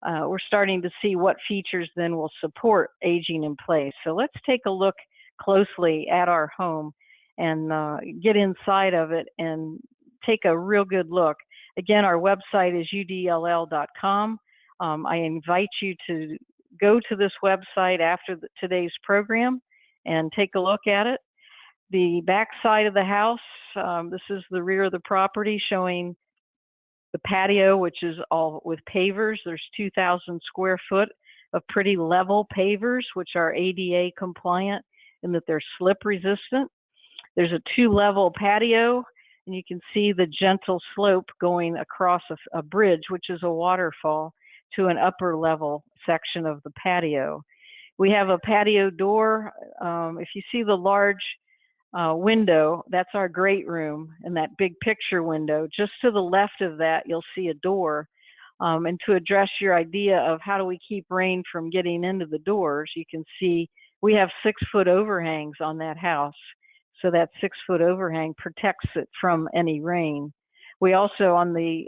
we're starting to see what features then will support aging in place. So let's take a look closely at our home and get inside of it and take a real good look. Again, our website is udll.com. I invite you to go to this website after today's program and take a look at it. The back side of the house, this is the rear of the property showing the patio, which is all with pavers. There's 2,000 square foot of pretty level pavers, which are ADA compliant in that they're slip resistant. There's a 2-level patio, and you can see the gentle slope going across a bridge, which is a waterfall, to an upper level section of the patio. We have a patio door. If you see the large window, that's our great room, and that big picture window. Just to the left of that, you'll see a door. And to address your idea of how do we keep rain from getting into the doors, you can see we have 6-foot overhangs on that house. So that 6-foot overhang protects it from any rain. We also, on the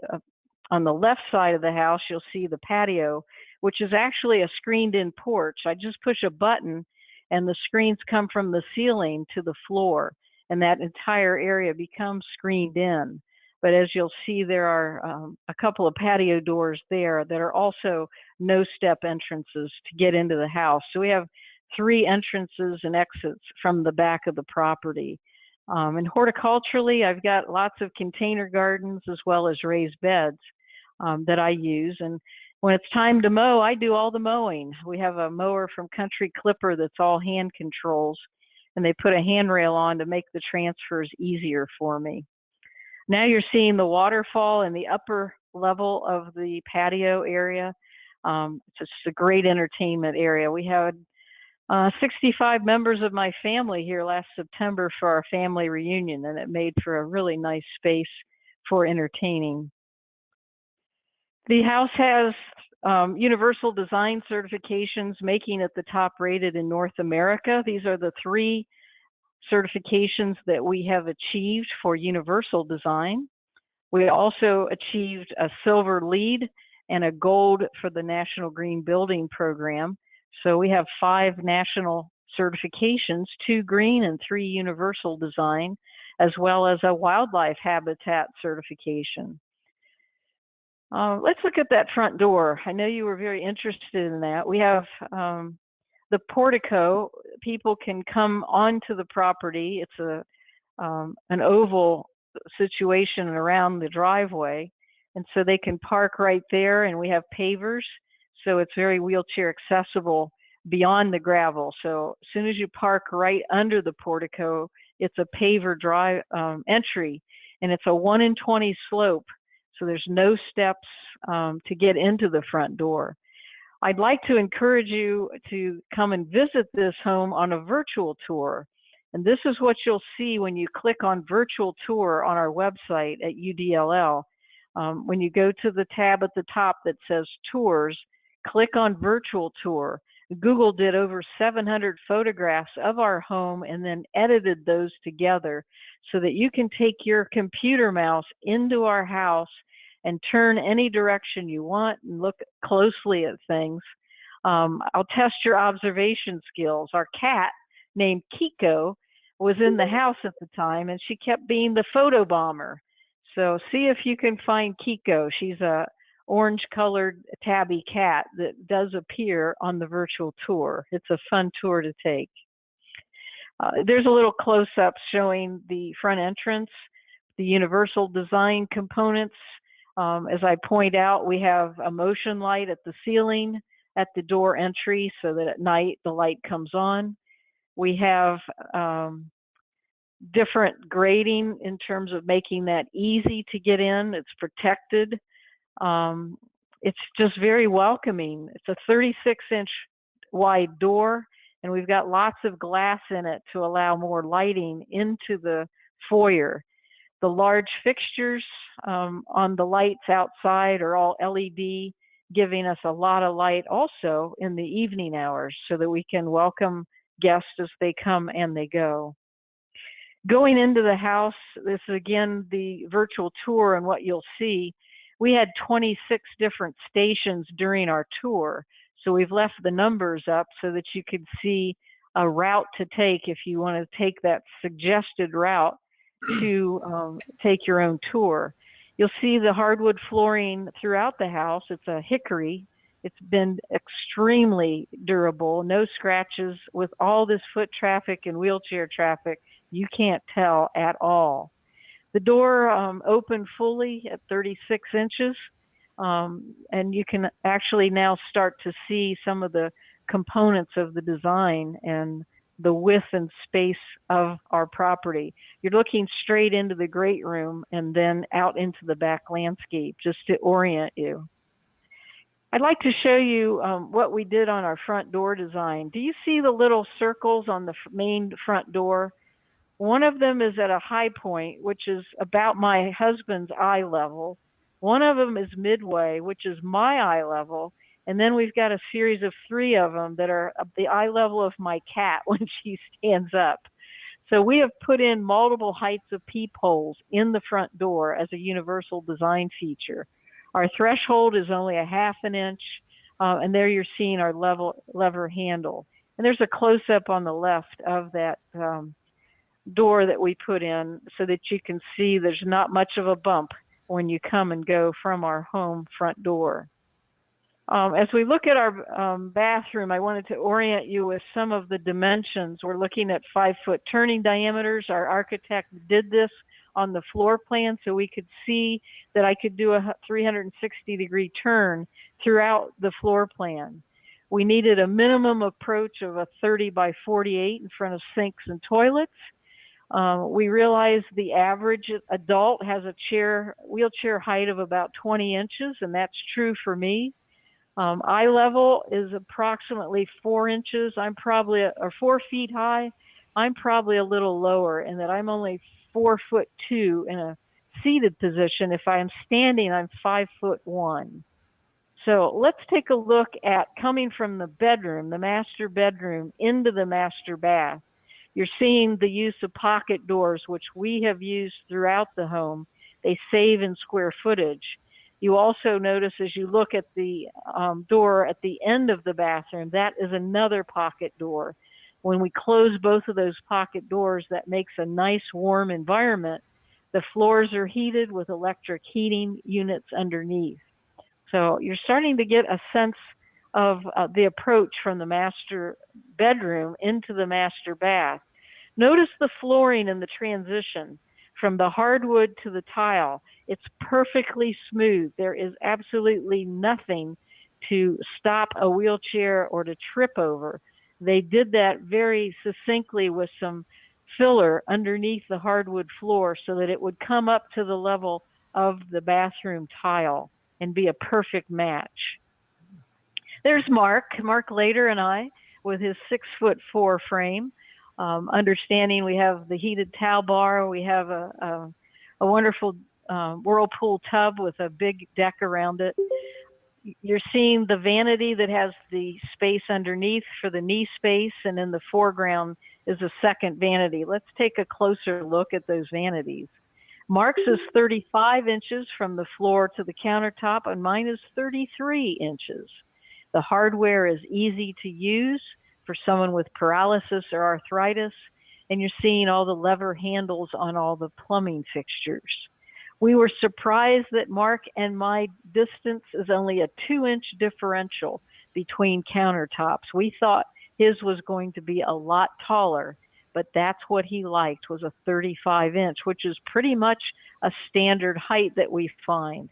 left side of the house, you'll see the patio, which is actually a screened-in porch. I just push a button, and the screens come from the ceiling to the floor, and that entire area becomes screened in. But as you'll see, there are a couple of patio doors there that are also no-step entrances to get into the house. So we have 3 entrances and exits from the back of the property. And horticulturally, I've got lots of container gardens as well as raised beds that I use. And when it's time to mow, I do all the mowing. We have a mower from Country Clipper that's all hand controls, and they put a handrail on to make the transfers easier for me. Now you're seeing the waterfall in the upper level of the patio area. It's just a great entertainment area. We had 65 members of my family here last September for our family reunion, and it made for a really nice space for entertaining. The house has universal design certifications, making it the top rated in North America. These are the 3 certifications that we have achieved for universal design. We also achieved a silver LEED and a gold for the National Green Building Program. So we have 5 national certifications, 2 green and 3 universal design, as well as a wildlife habitat certification. Let's look at that front door. I know you were very interested in that. We have the portico. People can come onto the property. It's an oval situation around the driveway, and so they can park right there, and we have pavers, so it's very wheelchair accessible beyond the gravel. So as soon as you park right under the portico, it's a paver drive entry, and it's a 1 in 20 slope, so there's no steps to get into the front door. I'd like to encourage you to come and visit this home on a virtual tour. And this is what you'll see when you click on virtual tour on our website at UDLL. When you go to the tab at the top that says tours, click on virtual tour. Google did over 700 photographs of our home and then edited those together so that you can take your computer mouse into our house and turn any direction you want and look closely at things. I'll test your observation skills. Our cat, named Kiko, was in the house at the time, and she kept being the photo bomber. So see if you can find Kiko. She's a orange colored tabby cat that does appear on the virtual tour. It's a fun tour to take. There's a little close-up showing the front entrance, the universal design components. As I point out, we have a motion light at the ceiling at the door entry so that at night the light comes on. We have different grading in terms of making that easy to get in. It's protected. It's just very welcoming. It's a 36-inch wide door, and we've got lots of glass in it to allow more lighting into the foyer. The large fixtures on the lights outside are all LED, giving us a lot of light also in the evening hours so that we can welcome guests as they come and they go. Going into the house, this is again the virtual tour, and what you'll see, we had 26 different stations during our tour. So we've left the numbers up so that you could see a route to take if you want to take that suggested route to take your own tour. You'll see the hardwood flooring throughout the house. It's a hickory. It's been extremely durable, no scratches. With all this foot traffic and wheelchair traffic, you can't tell at all. The door opened fully at 36 inches, and you can actually now start to see some of the components of the design and the width and space of our property. You're looking straight into the great room and then out into the back landscape just to orient you. I'd like to show you what we did on our front door design. Do you see the little circles on the main front door? One of them is at a high point, which is about my husband's eye level. One of them is midway, which is my eye level. And then we've got a series of 3 of them that are at the eye level of my cat when she stands up. So we have put in multiple heights of peepholes in the front door as a universal design feature. Our threshold is only a ½ an inch, and there you're seeing our lever handle. And there's a close-up on the left of that door that we put in so that you can see there's not much of a bump when you come and go from our home front door. As we look at our bathroom, I wanted to orient you with some of the dimensions. We're looking at 5-foot turning diameters. Our architect did this on the floor plan so we could see that I could do a 360-degree turn throughout the floor plan. We needed a minimum approach of a 30 by 48 in front of sinks and toilets. We realized the average adult has a wheelchair height of about 20 inches, and that's true for me. Eye level is approximately 4 inches. I'm probably, or 4 feet high. I'm probably a little lower in that I'm only 4'2" in a seated position. If I'm standing, I'm 5'1". So let's take a look at coming from the bedroom, the master bedroom, into the master bath. You're seeing the use of pocket doors, which we have used throughout the home. They save in square footage. You also notice as you look at the door at the end of the bathroom, that is another pocket door. When we close both of those pocket doors, that makes a nice warm environment. The floors are heated with electric heating units underneath. So you're starting to get a sense of the approach from the master bedroom into the master bath. Notice the flooring and the transition from the hardwood to the tile. It's perfectly smooth. There is absolutely nothing to stop a wheelchair or to trip over. They did that very succinctly with some filler underneath the hardwood floor so that it would come up to the level of the bathroom tile and be a perfect match. There's Mark Lader and I with his 6'4" frame. Understanding we have the heated towel bar, we have a wonderful whirlpool tub with a big deck around it. You're seeing the vanity that has the space underneath for the knee space, and in the foreground is a second vanity. Let's take a closer look at those vanities. Mark's is 35 inches from the floor to the countertop, and mine is 33 inches. The hardware is easy to use for someone with paralysis or arthritis, and you're seeing all the lever handles on all the plumbing fixtures. We were surprised that Mark and my distance is only a 2-inch differential between countertops. We thought his was going to be a lot taller, but that's what he liked, was a 35-inch, which is pretty much a standard height that we find.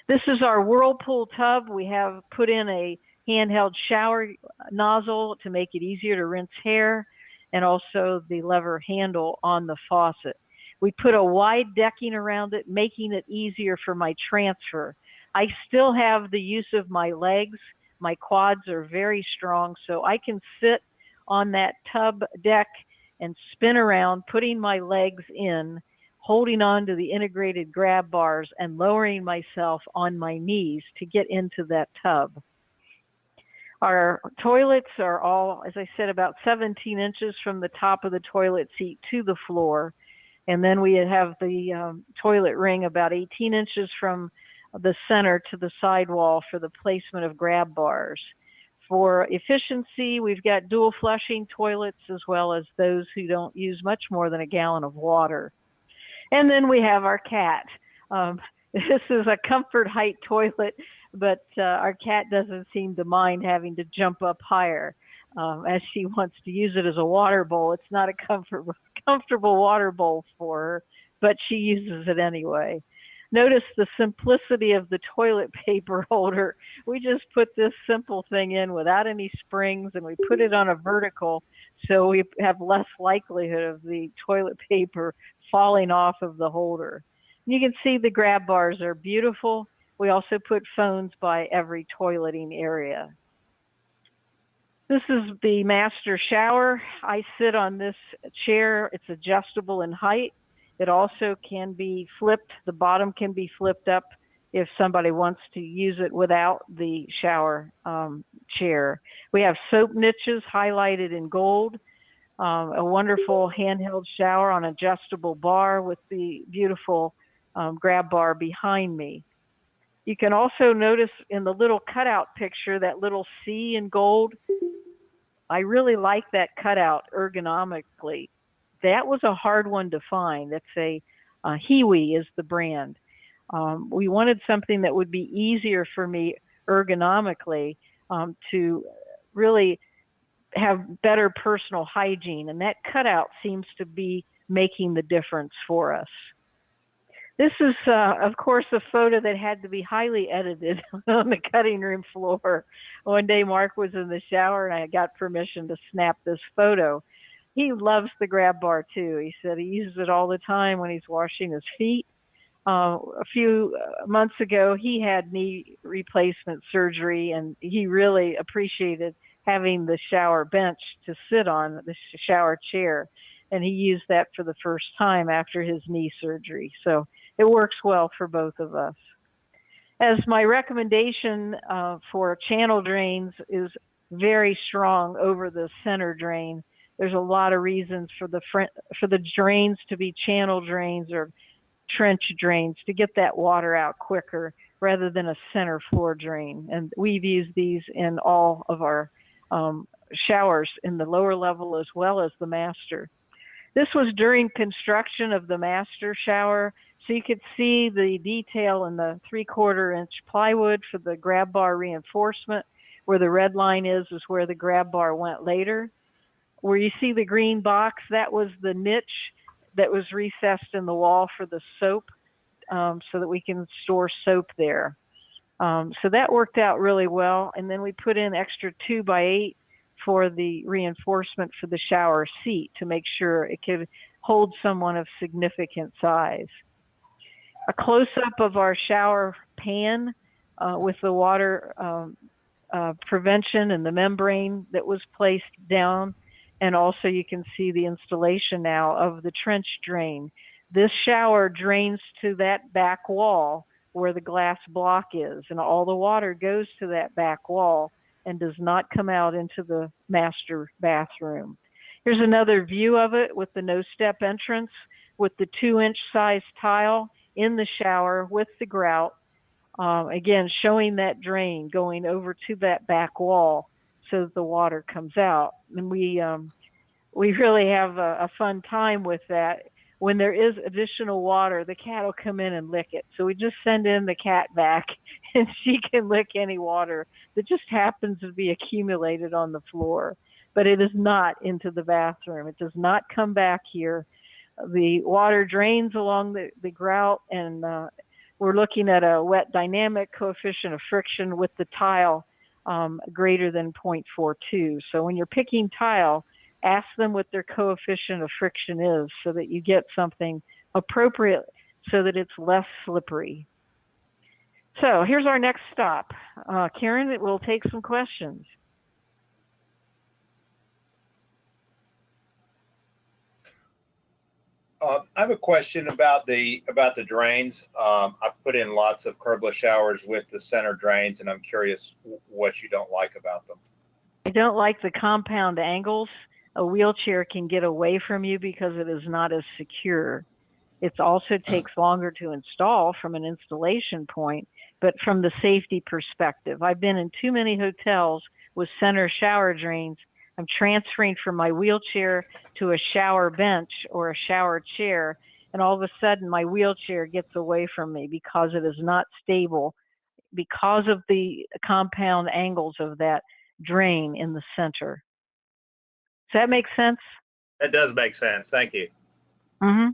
This is our Whirlpool tub. We have put in a handheld shower nozzle to make it easier to rinse hair, and also the lever handle on the faucet. We put a wide decking around it, making it easier for my transfer. I still have the use of my legs. My quads are very strong, so I can sit on that tub deck and spin around, putting my legs in, holding on to the integrated grab bars and lowering myself on my knees to get into that tub. Our toilets are all, as I said, about 17 inches from the top of the toilet seat to the floor. And then we have the toilet ring about 18 inches from the center to the sidewall for the placement of grab bars. For efficiency, we've got dual flushing toilets as well as those who don't use much more than a gallon of water. And then we have our cat. This is a comfort height toilet, but our cat doesn't seem to mind having to jump up higher as she wants to use it as a water bowl. It's not a comfortable water bowl for her, but she uses it anyway. Notice the simplicity of the toilet paper holder. We just put this simple thing in without any springs, and we put it on a vertical so we have less likelihood of the toilet paper falling off of the holder. You can see the grab bars are beautiful. We also put phones by every toileting area. This is the master shower. I sit on this chair. It's adjustable in height. It also can be flipped. The bottom can be flipped up if somebody wants to use it without the shower chair. We have soap niches highlighted in gold, a wonderful handheld shower on adjustable bar with the beautiful grab bar behind me. You can also notice in the little cutout picture that little C in gold. I really like that cutout ergonomically. That was a hard one to find. That's a Hiwi is the brand. We wanted something that would be easier for me ergonomically to really have better personal hygiene, and that cutout seems to be making the difference for us. This is, of course, a photo that had to be highly edited on the cutting room floor. One day Mark was in the shower and I got permission to snap this photo. He loves the grab bar too. He said he uses it all the time when he's washing his feet. A few months ago, he had knee replacement surgery, and he really appreciated having the shower bench to sit on, the shower chair. And he used that for the first time after his knee surgery. So it works well for both of us. As my recommendation for channel drains is very strong over the center drain. There's a lot of reasons for the drains to be channel drains or trench drains to get that water out quicker rather than a center floor drain. And we've used these in all of our showers in the lower level as well as the master. This was during construction of the master shower, so you could see the detail in the 3/4 inch plywood for the grab bar reinforcement. Where the red line is where the grab bar went later. Where you see the green box, that was the niche that was recessed in the wall for the soap, so that we can store soap there. So that worked out really well. And then we put in extra 2x8 for the reinforcement for the shower seat to make sure it could hold someone of significant size. A close-up of our shower pan with the water prevention and the membrane that was placed down. And also you can see the installation now of the trench drain. This shower drains to that back wall where the glass block is, and all the water goes to that back wall and does not come out into the master bathroom. Here's another view of it with the no-step entrance with the 2-inch size tile in the shower with the grout. Again, showing that drain going over to that back wall so that the water comes out. And we really have a fun time with that. when there is additional water, the cat will come in and lick it. So we just send in the cat back and she can lick any water that just happens to be accumulated on the floor. But it is not into the bathroom. It does not come back here. The water drains along the grout, and we're looking at a wet dynamic coefficient of friction with the tile greater than 0.42. So when you're picking tile, ask them what their coefficient of friction is so that you get something appropriate so that it's less slippery. So here's our next stop. Karen, we'll take some questions. I have a question about the drains. I've put in lots of curbless showers with the center drains, and I'm curious what you don't like about them. I don't like the compound angles. A wheelchair can get away from you because it is not as secure. It also takes longer to install from an installation point, but from the safety perspective, I've been in too many hotels with center shower drains. I'm transferring from my wheelchair to a shower bench or a shower chair, and all of a sudden my wheelchair gets away from me because it is not stable because of the compound angles of that drain in the center. Does that make sense? That does make sense. Thank you. Mm-hmm.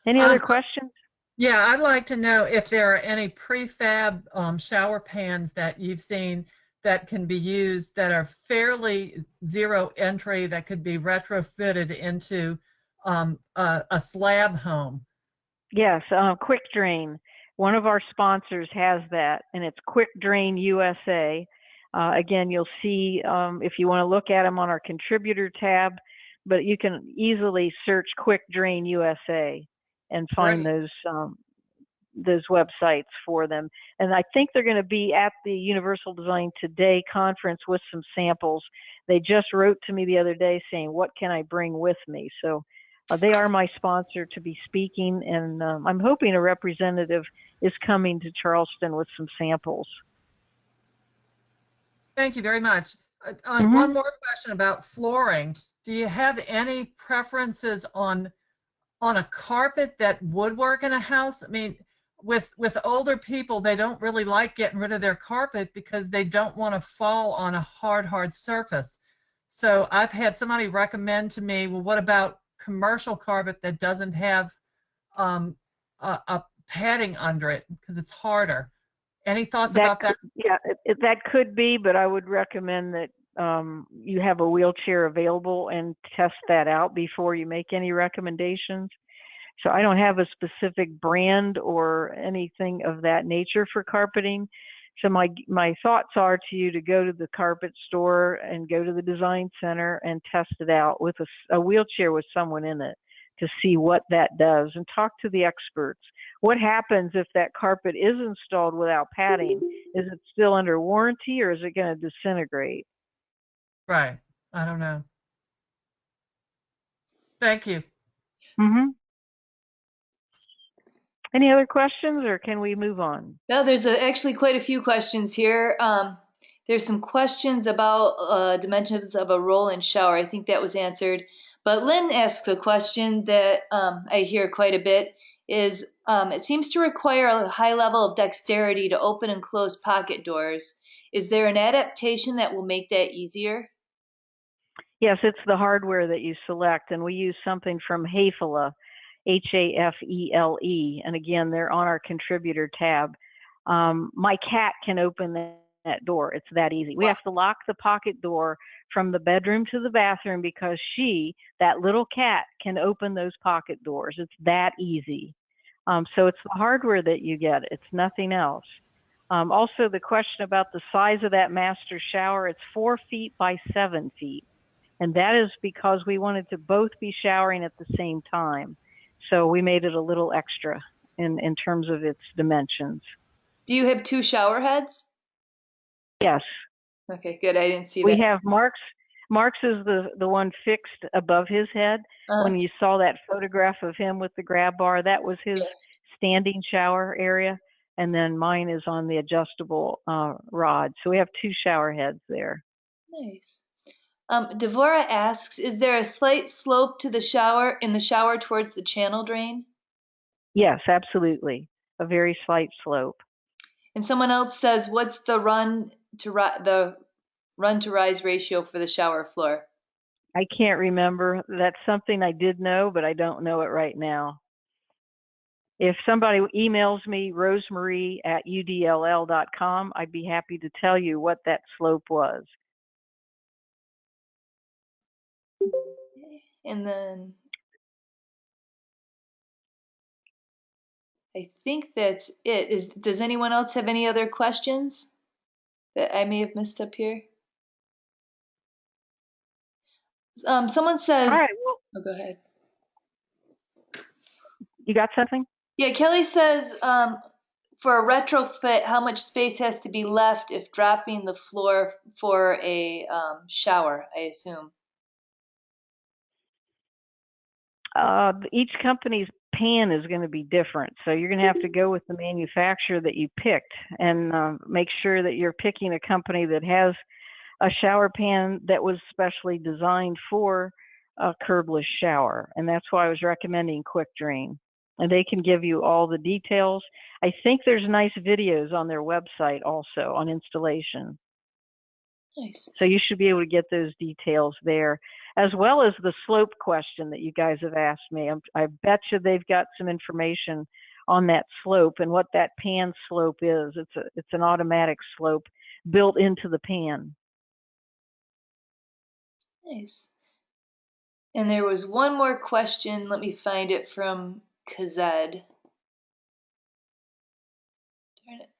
Any other questions? Yeah, I'd like to know if there are any prefab shower pans that you've seen that can be used that are fairly zero entry that could be retrofitted into a slab home. Yes, Quick Drain. One of our sponsors has that, and it's Quick Drain USA. Again, you'll see if you want to look at them on our contributor tab, but you can easily search Quick Drain USA and find those websites for them. And I think they're going to be at the Universal Design Today conference with some samples. They just wrote to me the other day saying, what can I bring with me? So they are my sponsor to be speaking, and I'm hoping a representative is coming to Charleston with some samples. Thank you very much. One more question about flooring. Do you have any preferences on a carpet that would work in a house? I mean, with older people, they don't really like getting rid of their carpet because they don't want to fall on a hard surface. So I've had somebody recommend to me, well, what about commercial carpet that doesn't have a padding under it because it's harder? Any thoughts about that? Yeah, that could be, but I would recommend that you have a wheelchair available and test that out before you make any recommendations. So I don't have a specific brand or anything of that nature for carpeting. So my thoughts are to you to go to the carpet store and go to the design center and test it out with a wheelchair with someone in it to see what that does, and talk to the experts. What happens if that carpet is installed without padding? Is it still under warranty, or is it going to disintegrate? Right. I don't know. Thank you. Mm-hmm. Any other questions, or can we move on? No, there's actually quite a few questions here. There's some questions about dimensions of a roll-in shower. I think that was answered. But Lynn asks a question that I hear quite a bit is, it seems to require a high level of dexterity to open and close pocket doors. Is there an adaptation that will make that easier? Yes, it's the hardware that you select, and we use something from Hafele, Hafele, and again, they're on our contributor tab. My cat can open that door. It's that easy. We have to lock the pocket door from the bedroom to the bathroom because that little cat, can open those pocket doors. It's that easy. So it's the hardware that you get. It's nothing else. Also, the question about the size of that master shower, it's 4 feet by 7 feet. And that is because we wanted to both be showering at the same time. So we made it a little extra in terms of its dimensions. Do you have 2 shower heads? Yes. Okay, good. I didn't see that. We have Mark's. Mark's is the one fixed above his head. When you saw that photograph of him with the grab bar, that was his standing shower area. And then mine is on the adjustable rod. So we have 2 shower heads there. Nice. Devora asks, is there a slight slope to the shower towards the channel drain? Yes, absolutely. A very slight slope. And someone else says, what's the run to rise ratio for the shower floor? I can't remember. That's something I did know, but I don't know it right now. If somebody emails me, rosemarie@udll.com, I'd be happy to tell you what that slope was. And then I think that's it. Does anyone else have any other questions that I may have missed up here? Someone says, All right, well, oh, go ahead. you got something? Yeah, Kelly says, for a retrofit, how much space has to be left if dropping the floor for a shower, I assume? Each company's pan is going to be different. So you're going to have to go with the manufacturer that you picked and make sure that you're picking a company that has a shower pan that was specially designed for a curbless shower. And that's why I was recommending Quick Drain. And they can give you all the details. I think there's nice videos on their website also on installation. Nice. So you should be able to get those details there, as well as the slope question that you guys have asked me. I bet you they've got some information on that slope and what that pan slope is. It's an automatic slope built into the pan. Nice. And there was one more question. Let me find it from Kazed. Darn it.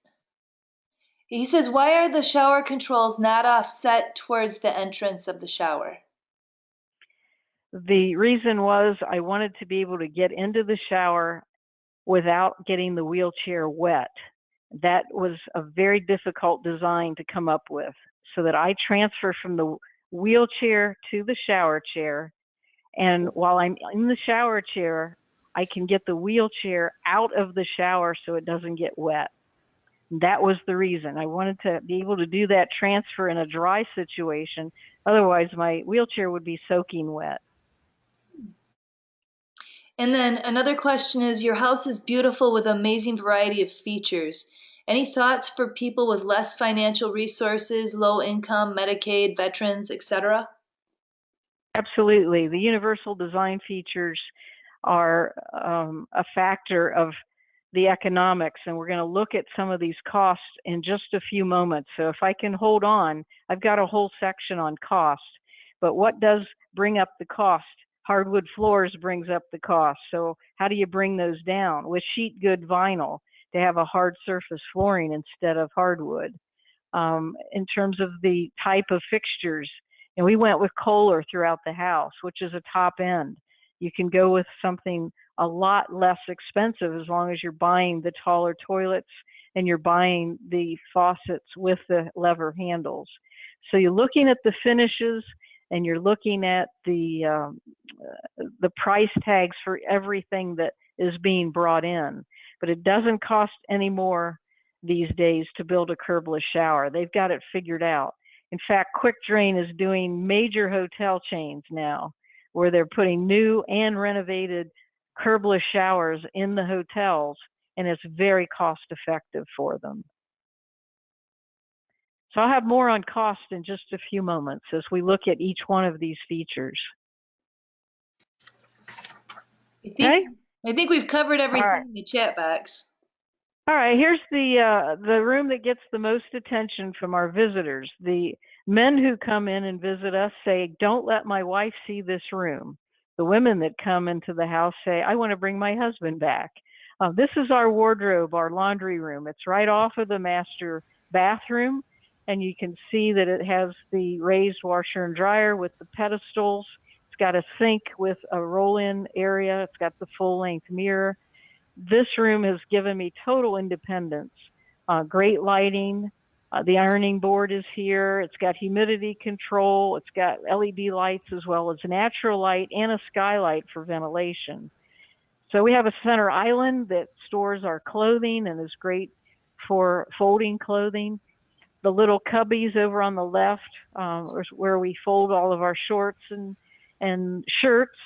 He says, why are the shower controls not offset towards the entrance of the shower? The reason was I wanted to be able to get into the shower without getting the wheelchair wet. That was a very difficult design to come up with, so that I transfer from the wheelchair to the shower chair. And while I'm in the shower chair, I can get the wheelchair out of the shower so it doesn't get wet. That was the reason. I wanted to be able to do that transfer in a dry situation. Otherwise, my wheelchair would be soaking wet. And then another question is, your house is beautiful with an amazing variety of features. Any thoughts for people with less financial resources, low income, Medicaid, veterans, etc.? Absolutely. The universal design features are a factor of the economics, and we're going to look at some of these costs in just a few moments. So if I can hold on, I've got a whole section on cost, but what does bring up the cost? Hardwood floors brings up the cost. So how do you bring those down? With sheet good vinyl to have a hard surface flooring instead of hardwood. In terms of the type of fixtures, and we went with Kohler throughout the house, which is a top end. You can go with something a lot less expensive as long as you're buying the taller toilets and you're buying the faucets with the lever handles. So you're looking at the finishes and you're looking at the price tags for everything that is being brought in. But it doesn't cost any more these days to build a curbless shower. They've got it figured out. In fact, Quick Drain is doing major hotel chains now where they're putting new and renovated curbless showers in the hotels, and it's very cost effective for them. So I'll have more on cost in just a few moments as we look at each one of these features. I think we've covered everything in the chat box. All right, here's the room that gets the most attention from our visitors. The men who come in and visit us say, don't let my wife see this room. The women that come into the house say, I want to bring my husband back. This is our wardrobe, our laundry room. It's right off of the master bathroom, and you can see that it has the raised washer and dryer with the pedestals. It's got a sink with a roll-in area. It's got the full-length mirror. This room has given me total independence. Great lighting. The ironing board is here. It's got humidity control. It's got LED lights as well as natural light and a skylight for ventilation. So we have a center island that stores our clothing and is great for folding clothing. The little cubbies over on the left, where we fold all of our shorts and shirts.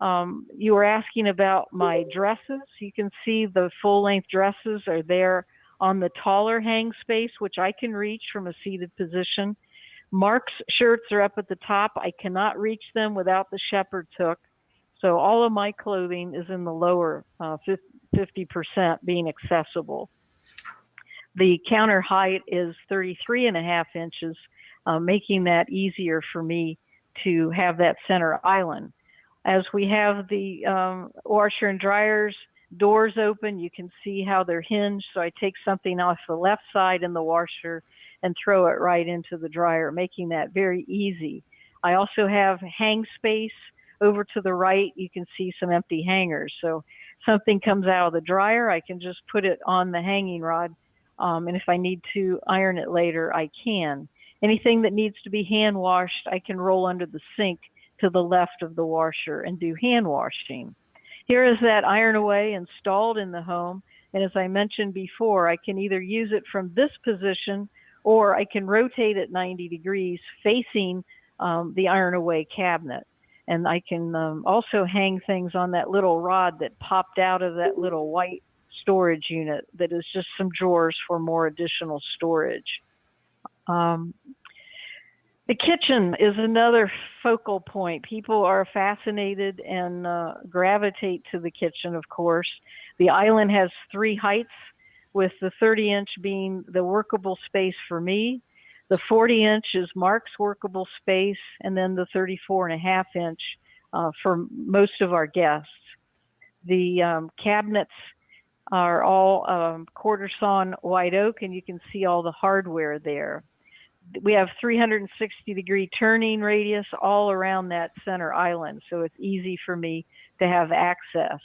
You were asking about my dresses. You can see the full-length dresses are there on the taller hang space, which I can reach from a seated position. Mark's shirts are up at the top. I cannot reach them without the shepherd's hook. So all of my clothing is in the lower 50% being accessible. The counter height is 33.5 inches, making that easier for me to have that center island. As we have the washer and dryers doors open, you can see how they're hinged. So I take something off the left side in the washer and throw it right into the dryer, making that very easy. I also have hang space over to the right. You can see some empty hangers. So something comes out of the dryer, I can just put it on the hanging rod. And if I need to iron it later, I can. Anything that needs to be hand washed, I can roll under the sink to the left of the washer and do hand washing. Here is that iron away installed in the home. And as I mentioned before, I can either use it from this position or I can rotate it 90 degrees facing the iron away cabinet. And I can also hang things on that little rod that popped out of that little white storage unit that is just some drawers for more additional storage. The kitchen is another focal point. People are fascinated and gravitate to the kitchen, of course. The island has 3 heights, with the 30-inch being the workable space for me. The 40-inch is Mark's workable space, and then the 34.5-inch for most of our guests. The cabinets are all quarter sawn white oak, and you can see all the hardware there. We have 360-degree turning radius all around that center island, so it's easy for me to have access.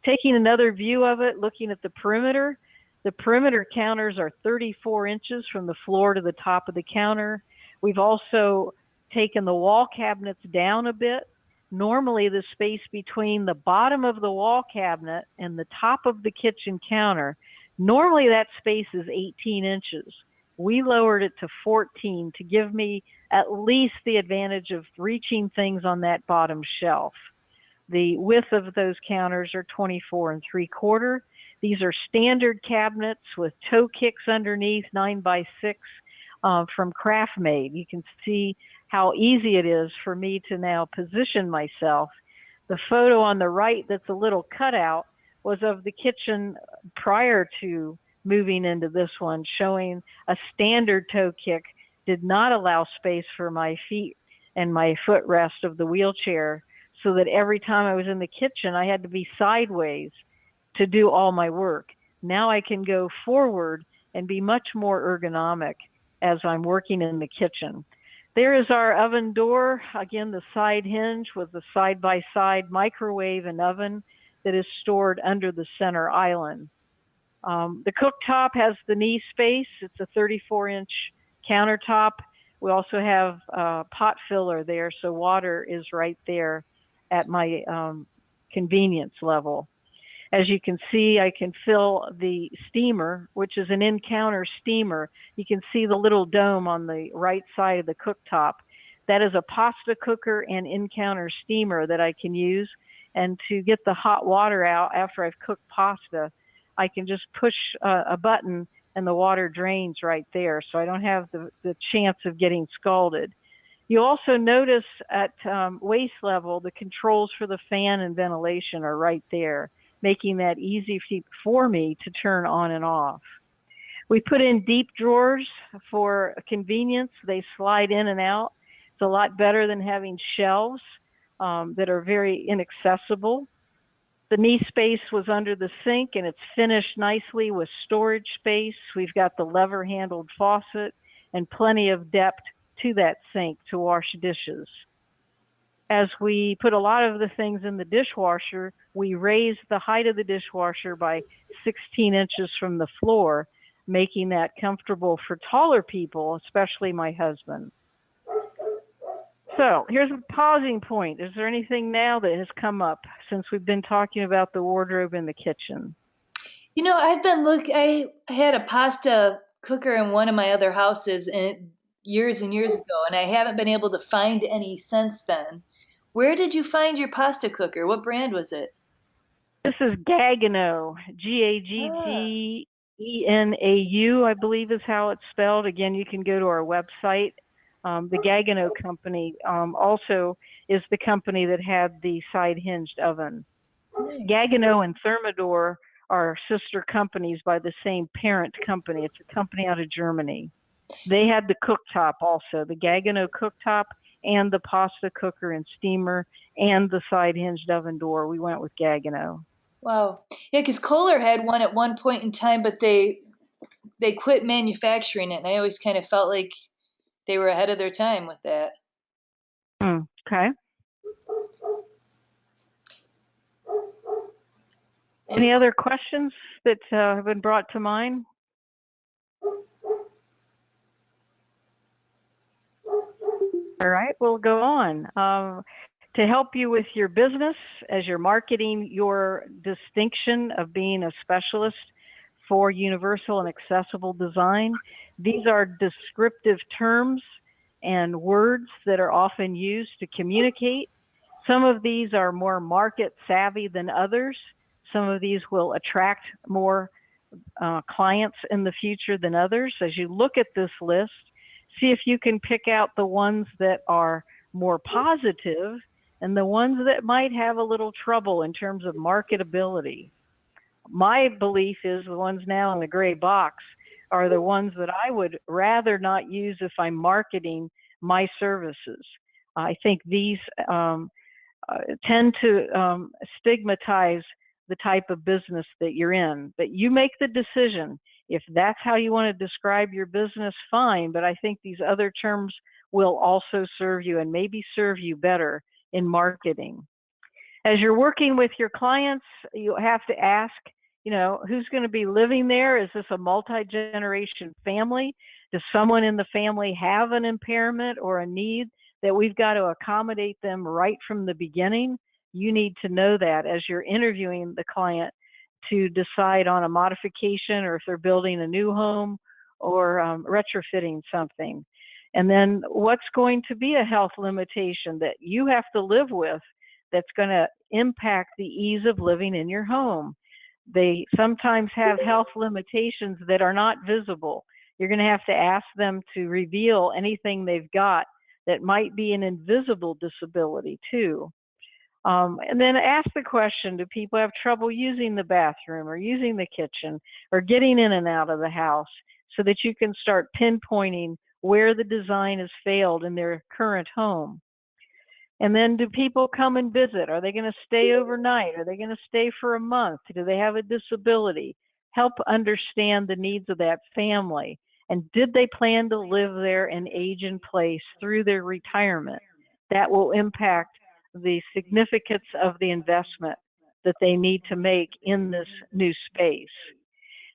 Taking another view of it, looking at the perimeter counters are 34 inches from the floor to the top of the counter. We've also taken the wall cabinets down a bit. Normally, the space between the bottom of the wall cabinet and the top of the kitchen counter, normally that space is 18 inches. We lowered it to 14 to give me at least the advantage of reaching things on that bottom shelf. The width of those counters are 24 3/4. These are standard cabinets with toe kicks underneath, 9x6 from Craftmade. You can see how easy it is for me to now position myself. The photo on the right that's a little cutout was of the kitchen prior to moving into this one, showing a standard toe kick did not allow space for my feet and my footrest of the wheelchair, so that every time I was in the kitchen, I had to be sideways to do all my work. Now I can go forward and be much more ergonomic as I'm working in the kitchen. There is our oven door, again, the side hinge with the side-by-side microwave and oven that is stored under the center island. The cooktop has the knee space. It's a 34-inch countertop. We also have a pot filler there, so water is right there at my convenience level. As you can see, I can fill the steamer, which is an in-counter steamer. You can see the little dome on the right side of the cooktop. That is a pasta cooker and in-counter steamer that I can use. And to get the hot water out after I've cooked pasta, I can just push a button and the water drains right there, so I don't have the chance of getting scalded. You also notice at waist level, the controls for the fan and ventilation are right there, making that easy for me to turn on and off. We put in deep drawers for convenience. They slide in and out. It's a lot better than having shelves that are very inaccessible. The knee space was under the sink, and it's finished nicely with storage space. We've got the lever-handled faucet and plenty of depth to that sink to wash dishes. As we put a lot of the things in the dishwasher, we raised the height of the dishwasher by 16 inches from the floor, making that comfortable for taller people, especially my husband. So here's a pausing point. Is there anything now that has come up since we've been talking about the wardrobe in the kitchen? You know, I had a pasta cooker in one of my other houses years and years ago, and I haven't been able to find any since then. Where did you find your pasta cooker? What brand was it? This is Gaggenau, Ah, Gaggenau, I believe is how it's spelled. Again, you can go to our website. The Gaggenau company also is the company that had the side hinged oven. nice. Gaggenau and Thermador are sister companies by the same parent company. It's a company out of Germany. They had the cooktop also, the Gaggenau cooktop and the pasta cooker and steamer and the side hinged oven door. We went with Gaggenau. Wow. Yeah, because Kohler had one at one point in time, but they quit manufacturing it, and I always kind of felt like they were ahead of their time with that. Okay. And Any other questions that have been brought to mind? All right, we'll go on. To help you with your business as you're marketing your distinction of being a specialist for universal and accessible design, these are descriptive terms and words that are often used to communicate. Some of these are more market savvy than others. Some of these will attract more clients in the future than others. As you look at this list, see if you can pick out the ones that are more positive and the ones that might have a little trouble in terms of marketability. My belief is the ones now in the gray box are the ones that I would rather not use if I'm marketing my services. I think these tend to stigmatize the type of business that you're in. But you make the decision. If that's how you want to describe your business, fine. But I think these other terms will also serve you and maybe serve you better in marketing. As you're working with your clients, you have to ask, who's going to be living there? Is this a multi-generation family? Does someone in the family have an impairment or a need that we've got to accommodate them right from the beginning? You need to know that as you're interviewing the client to decide on a modification or if they're building a new home or retrofitting something. And then what's going to be a health limitation that you have to live with that's going to impact the ease of living in your home? They sometimes have health limitations that are not visible. You're going to have to ask them to reveal anything they've got that might be an invisible disability too. And then ask the question, do people have trouble using the bathroom or using the kitchen or getting in and out of the house, so that you can start pinpointing where the design has failed in their current home. And then do people come and visit? Are they going to stay overnight? Are they going to stay for a month? Do they have a disability? Help understand the needs of that family. And did they plan to live there and age in place through their retirement? That will impact the significance of the investment that they need to make in this new space.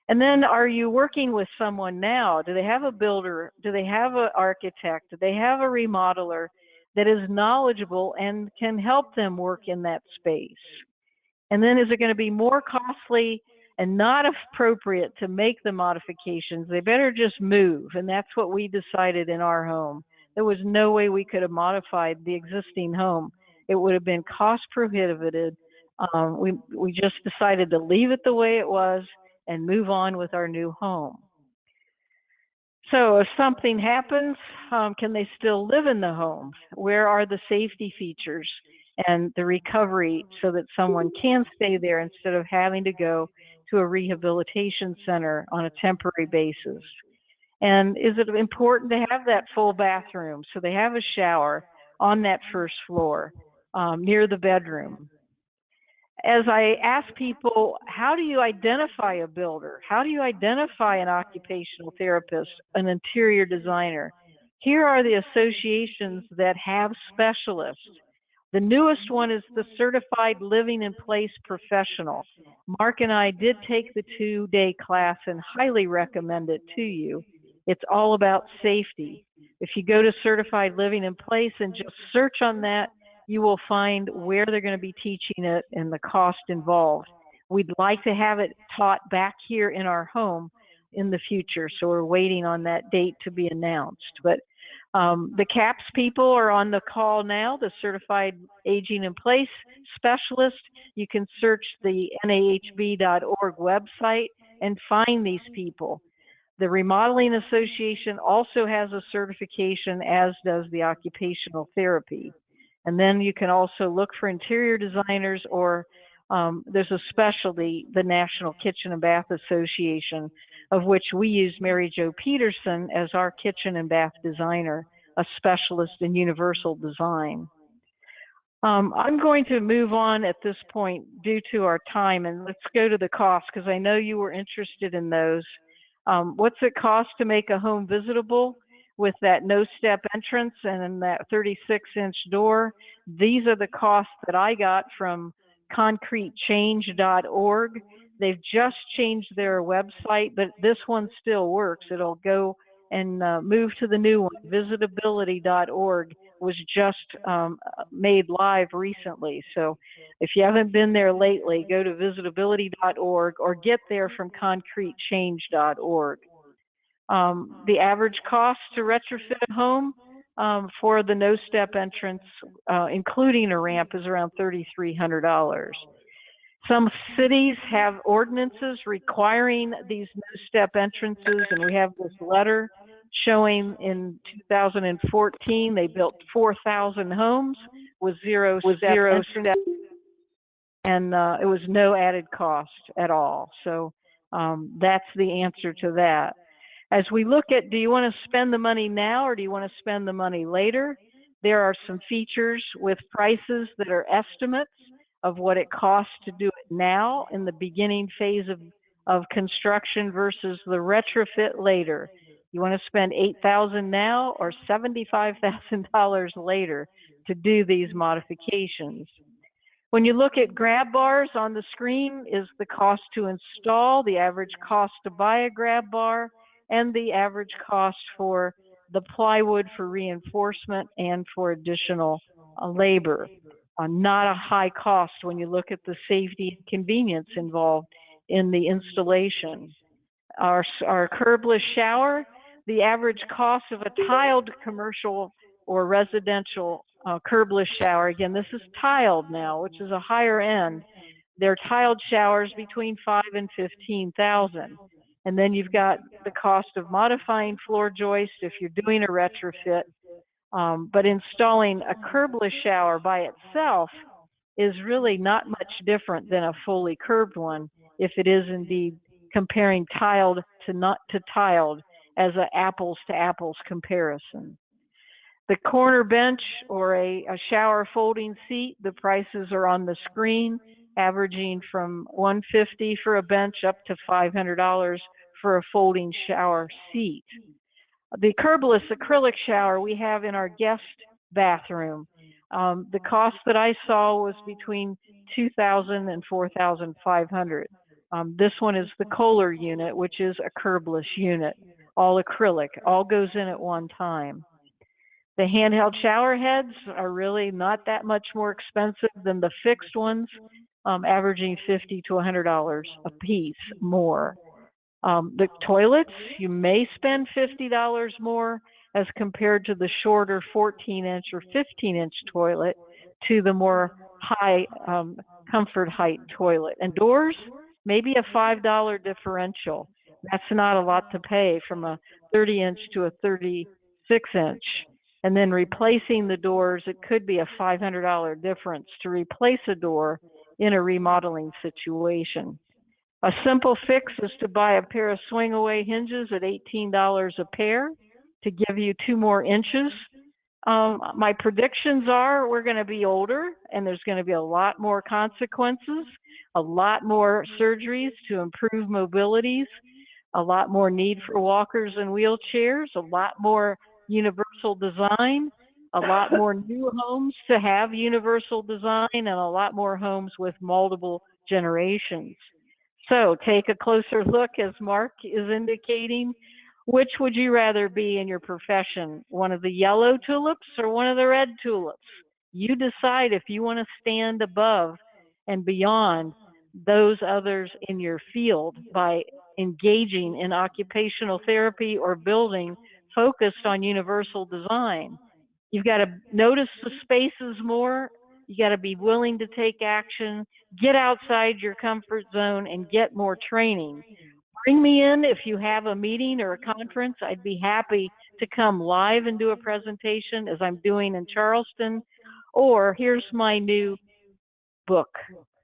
And then are you working with someone now? Do they have a builder? Do they have an architect? Do they have a remodeler that is knowledgeable and can help them work in that space? And then is it going to be more costly and not appropriate to make the modifications? They better just move. And that's what we decided in our home. There was no way we could have modified the existing home. It would have been cost prohibitive. We just decided to leave it the way it was and move on with our new home. So if something happens, can they still live in the home? Where are the safety features and the recovery so that someone can stay there instead of having to go to a rehabilitation center on a temporary basis? And is it important to have that full bathroom so they have a shower on that first floor near the bedroom? As I ask people, how do you identify a builder? How do you identify an occupational therapist, an interior designer? Here are the associations that have specialists. The newest one is the Certified Living in Place Professional. Mark and I did take the 2-day class and highly recommend it to you. It's all about safety. If you go to Certified Living in Place and just search on that, you will find where they're going to be teaching it and the cost involved. We'd like to have it taught back here in our home in the future. So we're waiting on that date to be announced. But the CAPS people are on the call now, the Certified Aging in Place Specialist. You can search the NAHB.org website and find these people. The Remodeling Association also has a certification, as does the Occupational Therapy. And then you can also look for interior designers, or there's a specialty, the National Kitchen and Bath Association, of which we use Mary Jo Peterson as our kitchen and bath designer, a specialist in universal design. I'm going to move on at this point due to our time, and let's go to the cost, because I know you were interested in those. What's it cost to make a home visitable with that no-step entrance and that 36-inch door? These are the costs that I got from concretechange.org. They've just changed their website, but this one still works. It'll go and move to the new one. Visitability.org was just made live recently. So if you haven't been there lately, go to visitability.org or get there from concretechange.org. The average cost to retrofit a home for the no-step entrance, including a ramp, is around $3,300. Some cities have ordinances requiring these no-step entrances, and we have this letter showing in 2014 they built 4,000 homes with zero-step entrance, and it was no added cost at all. So that's the answer to that. As we look at, do you want to spend the money now or do you want to spend the money later? There are some features with prices that are estimates of what it costs to do it now in the beginning phase of construction versus the retrofit later. You want to spend $8,000 now or $75,000 later to do these modifications. When you look at grab bars on the screen is the cost to install, the average cost to buy a grab bar, and the average cost for the plywood for reinforcement and for additional labor. Not a high cost when you look at the safety and convenience involved in the installation. Our curbless shower, the average cost of a tiled commercial or residential curbless shower, again, this is tiled now, which is a higher end. They're tiled showers between $5,000 and $15,000. And then you've got the cost of modifying floor joist if you're doing a retrofit. But installing a curbless shower by itself is really not much different than a fully curbed one, if it is indeed comparing tiled to not to tiled as an apples to apples comparison. The corner bench or a shower folding seat, the prices are on the screen, averaging from $150 for a bench up to $500 for a folding shower seat. The curbless acrylic shower we have in our guest bathroom. The cost that I saw was between $2,000 and $4,500. This one is the Kohler unit, which is a curbless unit, all acrylic, all goes in at one time. The handheld shower heads are really not that much more expensive than the fixed ones, averaging $50 to $100 a piece more. The toilets, you may spend $50 more as compared to the shorter 14-inch or 15-inch toilet to the more high comfort height toilet. And doors, maybe a $5 differential. That's not a lot to pay from a 30-inch to a 36-inch. And then replacing the doors, it could be a $500 difference to replace a door in a remodeling situation. A simple fix is to buy a pair of swing-away hinges at $18 a pair to give you 2 more inches. My predictions are we're going to be older and there's going to be a lot more consequences, a lot more surgeries to improve mobilities, a lot more need for walkers and wheelchairs, a lot more universal design, a lot more new homes to have universal design, and a lot more homes with multiple generations. So take a closer look, as Mark is indicating. Which would you rather be in your profession? One of the yellow tulips or one of the red tulips? You decide if you want to stand above and beyond those others in your field by engaging in occupational therapy or building focused on universal design. You've got to notice the spaces more. You got to be willing to take action, get outside your comfort zone, and get more training. Bring me in if you have a meeting or a conference. I'd be happy to come live and do a presentation as I'm doing in Charleston. Or here's my new book.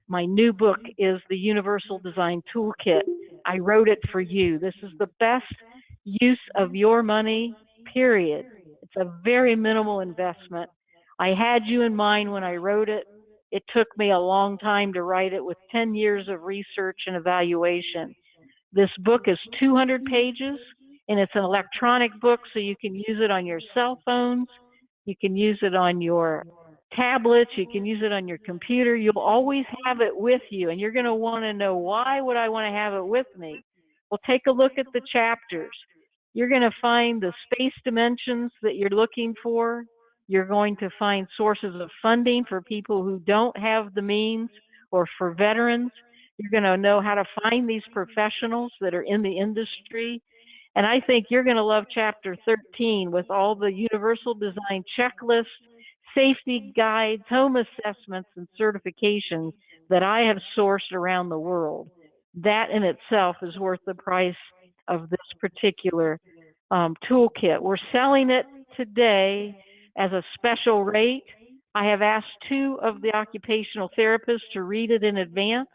My new book is the Universal Design Toolkit. I wrote it for you. This is the best use of your money, period. It's a very minimal investment. I had you in mind when I wrote it. It took me a long time to write it with 10 years of research and evaluation. This book is 200 pages, and it's an electronic book, so you can use it on your cell phones. You can use it on your tablets. You can use it on your computer. You'll always have it with you, and you're going to want to know, why would I want to have it with me? Well, take a look at the chapters. You're going to find the space dimensions that you're looking for. You're going to find sources of funding for people who don't have the means, or for veterans. You're going to know how to find these professionals that are in the industry. And I think you're going to love chapter 13 with all the universal design checklists, safety guides, home assessments, and certifications that I have sourced around the world. That in itself is worth the price of this particular toolkit. We're selling it today as a special rate. I have asked 2 of the occupational therapists to read it in advance.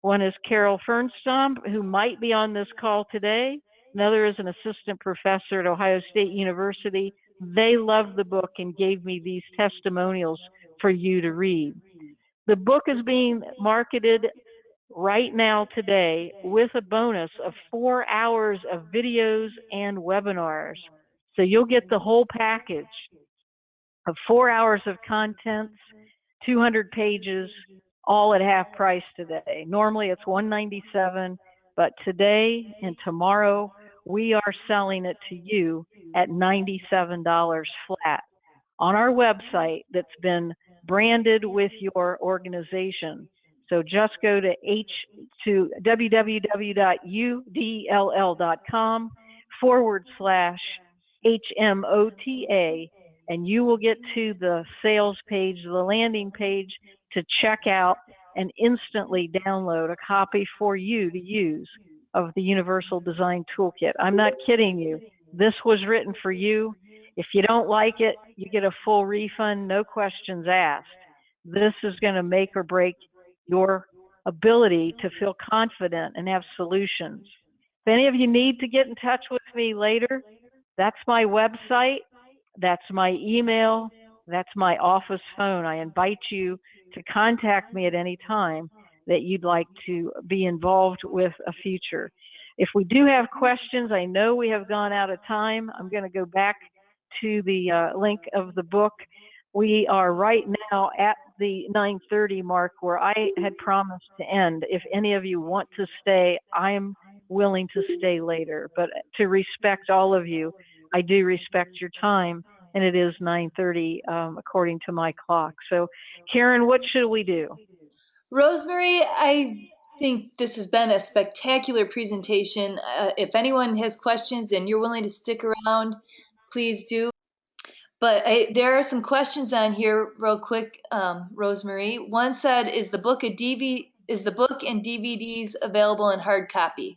One is Carol Fernstomp, who might be on this call today. Another is an assistant professor at Ohio State University. They loved the book and gave me these testimonials for you to read. The book is being marketed right now today with a bonus of 4 hours of videos and webinars. So you'll get the whole package of 4 hours of contents, 200 pages, all at half price today. Normally it's $197, but today and tomorrow we are selling it to you at $97 flat on our website that's been branded with your organization. So just go to www.udll.com/HMOTA, and you will get to the sales page, the landing page, to check out and instantly download a copy for you to use of the Universal Design Toolkit. I'm not kidding you. This was written for you. If you don't like it, you get a full refund, no questions asked. This is going to make or break your ability to feel confident and have solutions. If any of you need to get in touch with me later, that's my website, that's my email, that's my office phone. I invite you to contact me at any time that you'd like to be involved with a future. If we do have questions, I know we have gone out of time. I'm going to go back to the link of the book. We are right now at the 9:30 mark where I had promised to end. If any of you want to stay, I am willing to stay later. But to respect all of you, I do respect your time, and it is 9:30 according to my clock. So, Karen, what should we do? Rosemarie, I think this has been a spectacular presentation. If anyone has questions and you're willing to stick around, please do. But there are some questions on here real quick, Rosemarie. One said, is the book and DVDs available in hard copy?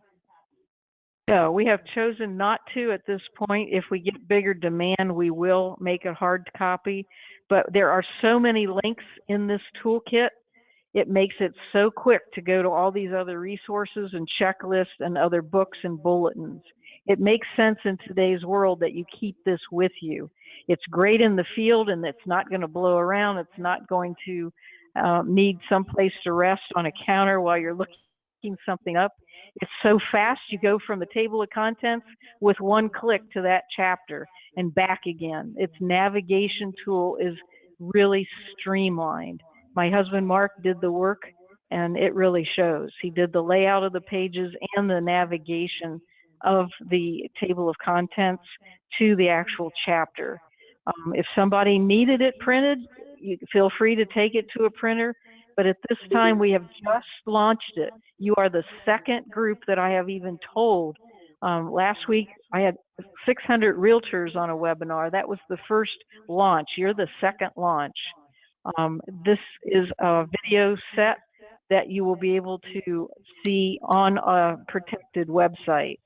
No, we have chosen not to at this point. If we get bigger demand, we will make a hard copy. But there are so many links in this toolkit, it makes it so quick to go to all these other resources and checklists and other books and bulletins. It makes sense in today's world that you keep this with you. It's great in the field, and it's not going to blow around. It's not going to need someplace to rest on a counter while you're looking something up. It's so fast. You go from the table of contents with one click to that chapter and back again. Its navigation tool is really streamlined. My husband Mark did the work, and it really shows. He did the layout of the pages and the navigation of the table of contents to the actual chapter. If somebody needed it printed, you feel free to take it to a printer. but at this time we have just launched it. You are the second group that I have even told. Last week I had 600 realtors on a webinar. That was the first launch. You're the second launch. This is a video set that you will be able to see on a protected website.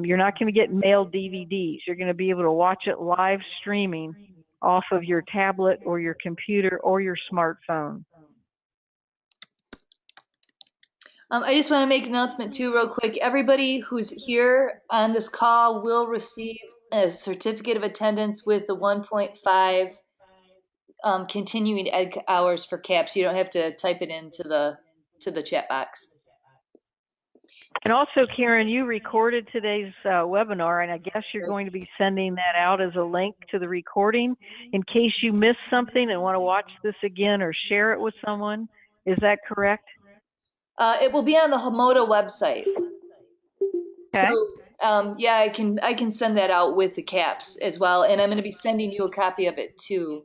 You're not going to get mailed DVDs. You're going to be able to watch it live streaming off of your tablet or your computer or your smartphone. I just want to make an announcement too, real quick. Everybody who's here on this call will receive a certificate of attendance with the 1.5 continuing ed hours for CAPS. You don't have to type it into the chat box. And also, Karen, you recorded today's webinar, and I guess you're going to be sending that out as a link to the recording in case you missed something and want to watch this again or share it with someone. Is that correct? It will be on the HMOTA website. Okay. So yeah, I can send that out with the CAPS as well, and I'm going to be sending you a copy of it too.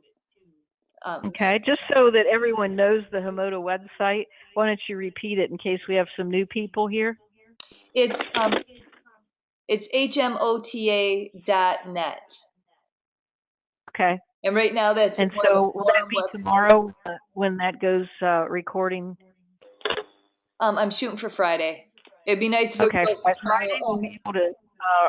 Okay, just so that everyone knows the HMOTA website, why don't you repeat it in case we have some new people here? It's HMOTA.net. Okay. And right now that's And so will that be tomorrow when that goes recording? I'm shooting for Friday. It'd be nice if it Okay, was by Friday we'll be able to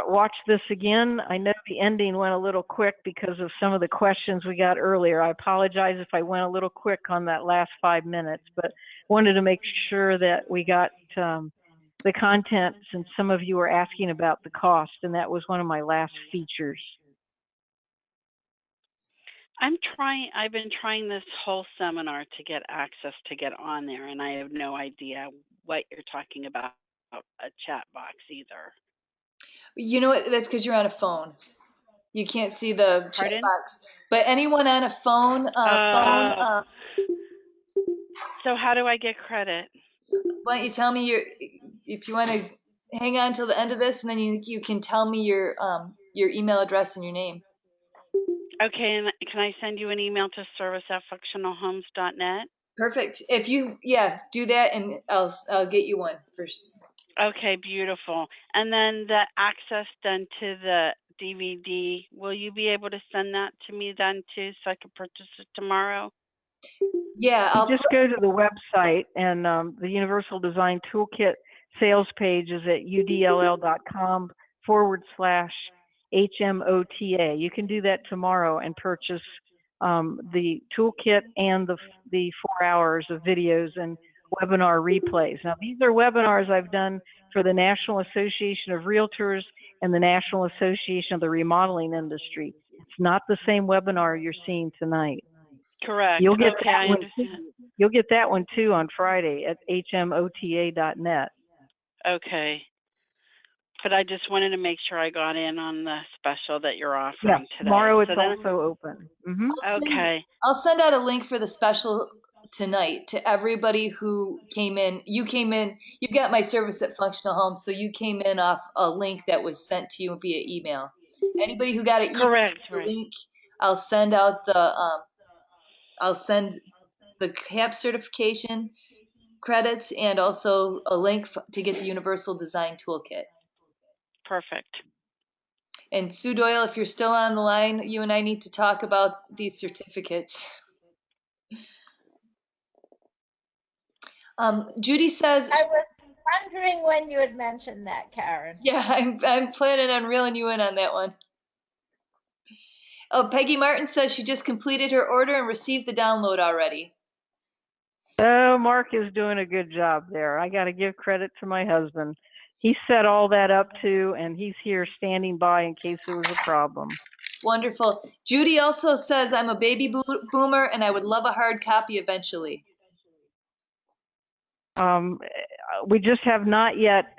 watch this again. I know the ending went a little quick because of some of the questions we got earlier. I apologize if I went a little quick on that last 5 minutes, but wanted to make sure that we got the content, since some of you were asking about the cost, and that was one of my last features. I've been trying this whole seminar to get access to get on there, and I have no idea what you're talking about a chat box either. You know what? That's because you're on a phone. You can't see the chat box. But anyone on a phone, so how do I get credit? Why don't you tell me if you want to hang on till the end of this, and then you can tell me your email address and your name. Okay, and can I send you an email to service@functionalhomes.net? Perfect. If you do that, and I'll get you one first. Okay, beautiful. And then the access then to the DVD, will you be able to send that to me then too, so I can purchase it tomorrow? Yeah, I'll just go to the website, and the Universal Design Toolkit sales page is at udll.com/HMOTA. You can do that tomorrow and purchase the toolkit and the 4 hours of videos and webinar replays. Now, these are webinars I've done for the National Association of Realtors and the National Association of the Remodeling Industry. It's not the same webinar you're seeing tonight. Correct. You'll get okay, I understand. You'll get that one too on Friday at hmota.net. Okay. But I just wanted to make sure I got in on the special that you're offering today. Tomorrow it's also open. Okay. I'll send out a link for the special tonight to everybody who came in. You got my service at Functional Home, so you came in off a link that was sent to you via email. Anybody who got an email link, I'll send out I'll send the CAP certification credits and also a link to get the Universal Design Toolkit. Perfect. And Sue Doyle, if you're still on the line, you and I need to talk about these certificates. Judy says, I was wondering when you had mentioned that, Karen. Yeah, I'm planning on reeling you in on that one. Oh, Peggy Martin says she just completed her order and received the download already. Oh, Mark is doing a good job there. I got to give credit to my husband. He set all that up too, and he's here standing by in case there was a problem. Wonderful. Judy also says, I'm a baby boomer and I would love a hard copy eventually. We just have not yet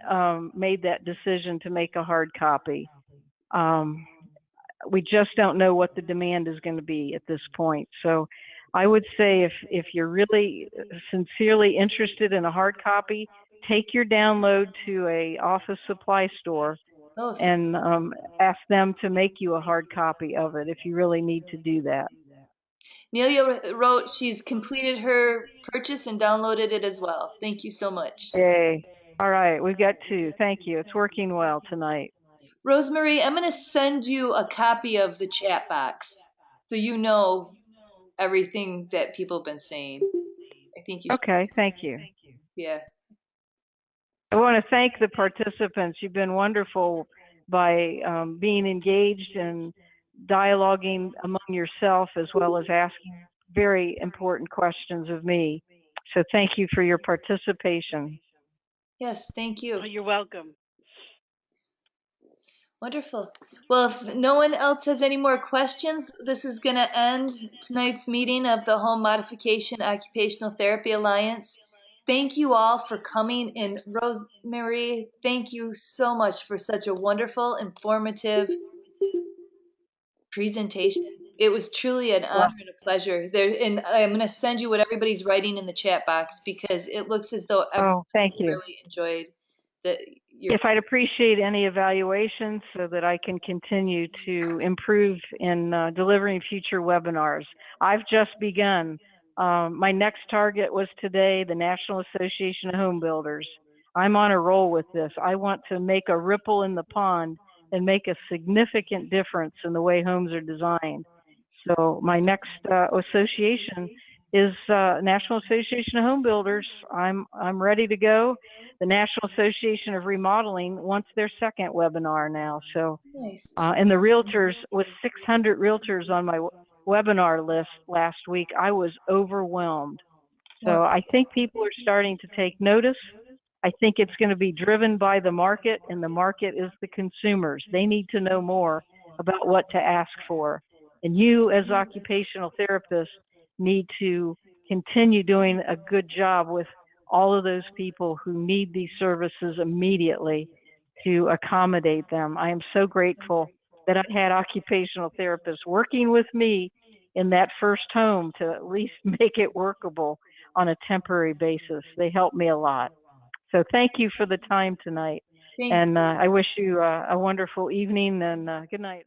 made that decision to make a hard copy. We just don't know what the demand is going to be at this point. So I would say if you're really sincerely interested in a hard copy, take your download to a office supply store and ask them to make you a hard copy of it if you really need to do that. Nelia wrote she's completed her purchase and downloaded it as well. Thank you so much. Yay. All right, we've got 2. Thank you. It's working well tonight. Rosemarie, I'm going to send you a copy of the chat box so you know everything that people have been saying. I think you should. Okay, thank you. Yeah. I want to thank the participants. You've been wonderful by being engaged and dialoguing among yourself as well as asking very important questions of me. So thank you for your participation. Yes, thank you. Oh, you're welcome. Wonderful. Well, if no one else has any more questions, this is going to end tonight's meeting of the Home Modification Occupational Therapy Alliance. Thank you all for coming. And Rosemarie, thank you so much for such a wonderful, informative presentation. It was truly an honor and a pleasure. And I'm going to send you what everybody's writing in the chat box because it looks as though everyone thank you. really enjoyed the. If I'd appreciate any evaluations so that I can continue to improve in delivering future webinars. I've just begun. My next target was today, the National Association of Home Builders. I'm on a roll with this. I want to make a ripple in the pond and make a significant difference in the way homes are designed. So my next association is National Association of Home Builders. I'm ready to go. The National Association of Remodeling wants their second webinar now. So, Nice. And the realtors, with 600 realtors on my webinar list last week, I was overwhelmed. So I think people are starting to take notice. I think it's going to be driven by the market, and the market is the consumers. They need to know more about what to ask for. And you, as occupational therapists, need to continue doing a good job with all of those people who need these services immediately to accommodate them. I am so grateful that I had occupational therapists working with me in that first home to at least make it workable on a temporary basis. They helped me a lot. So thank you for the time tonight. And I wish you a wonderful evening and good night.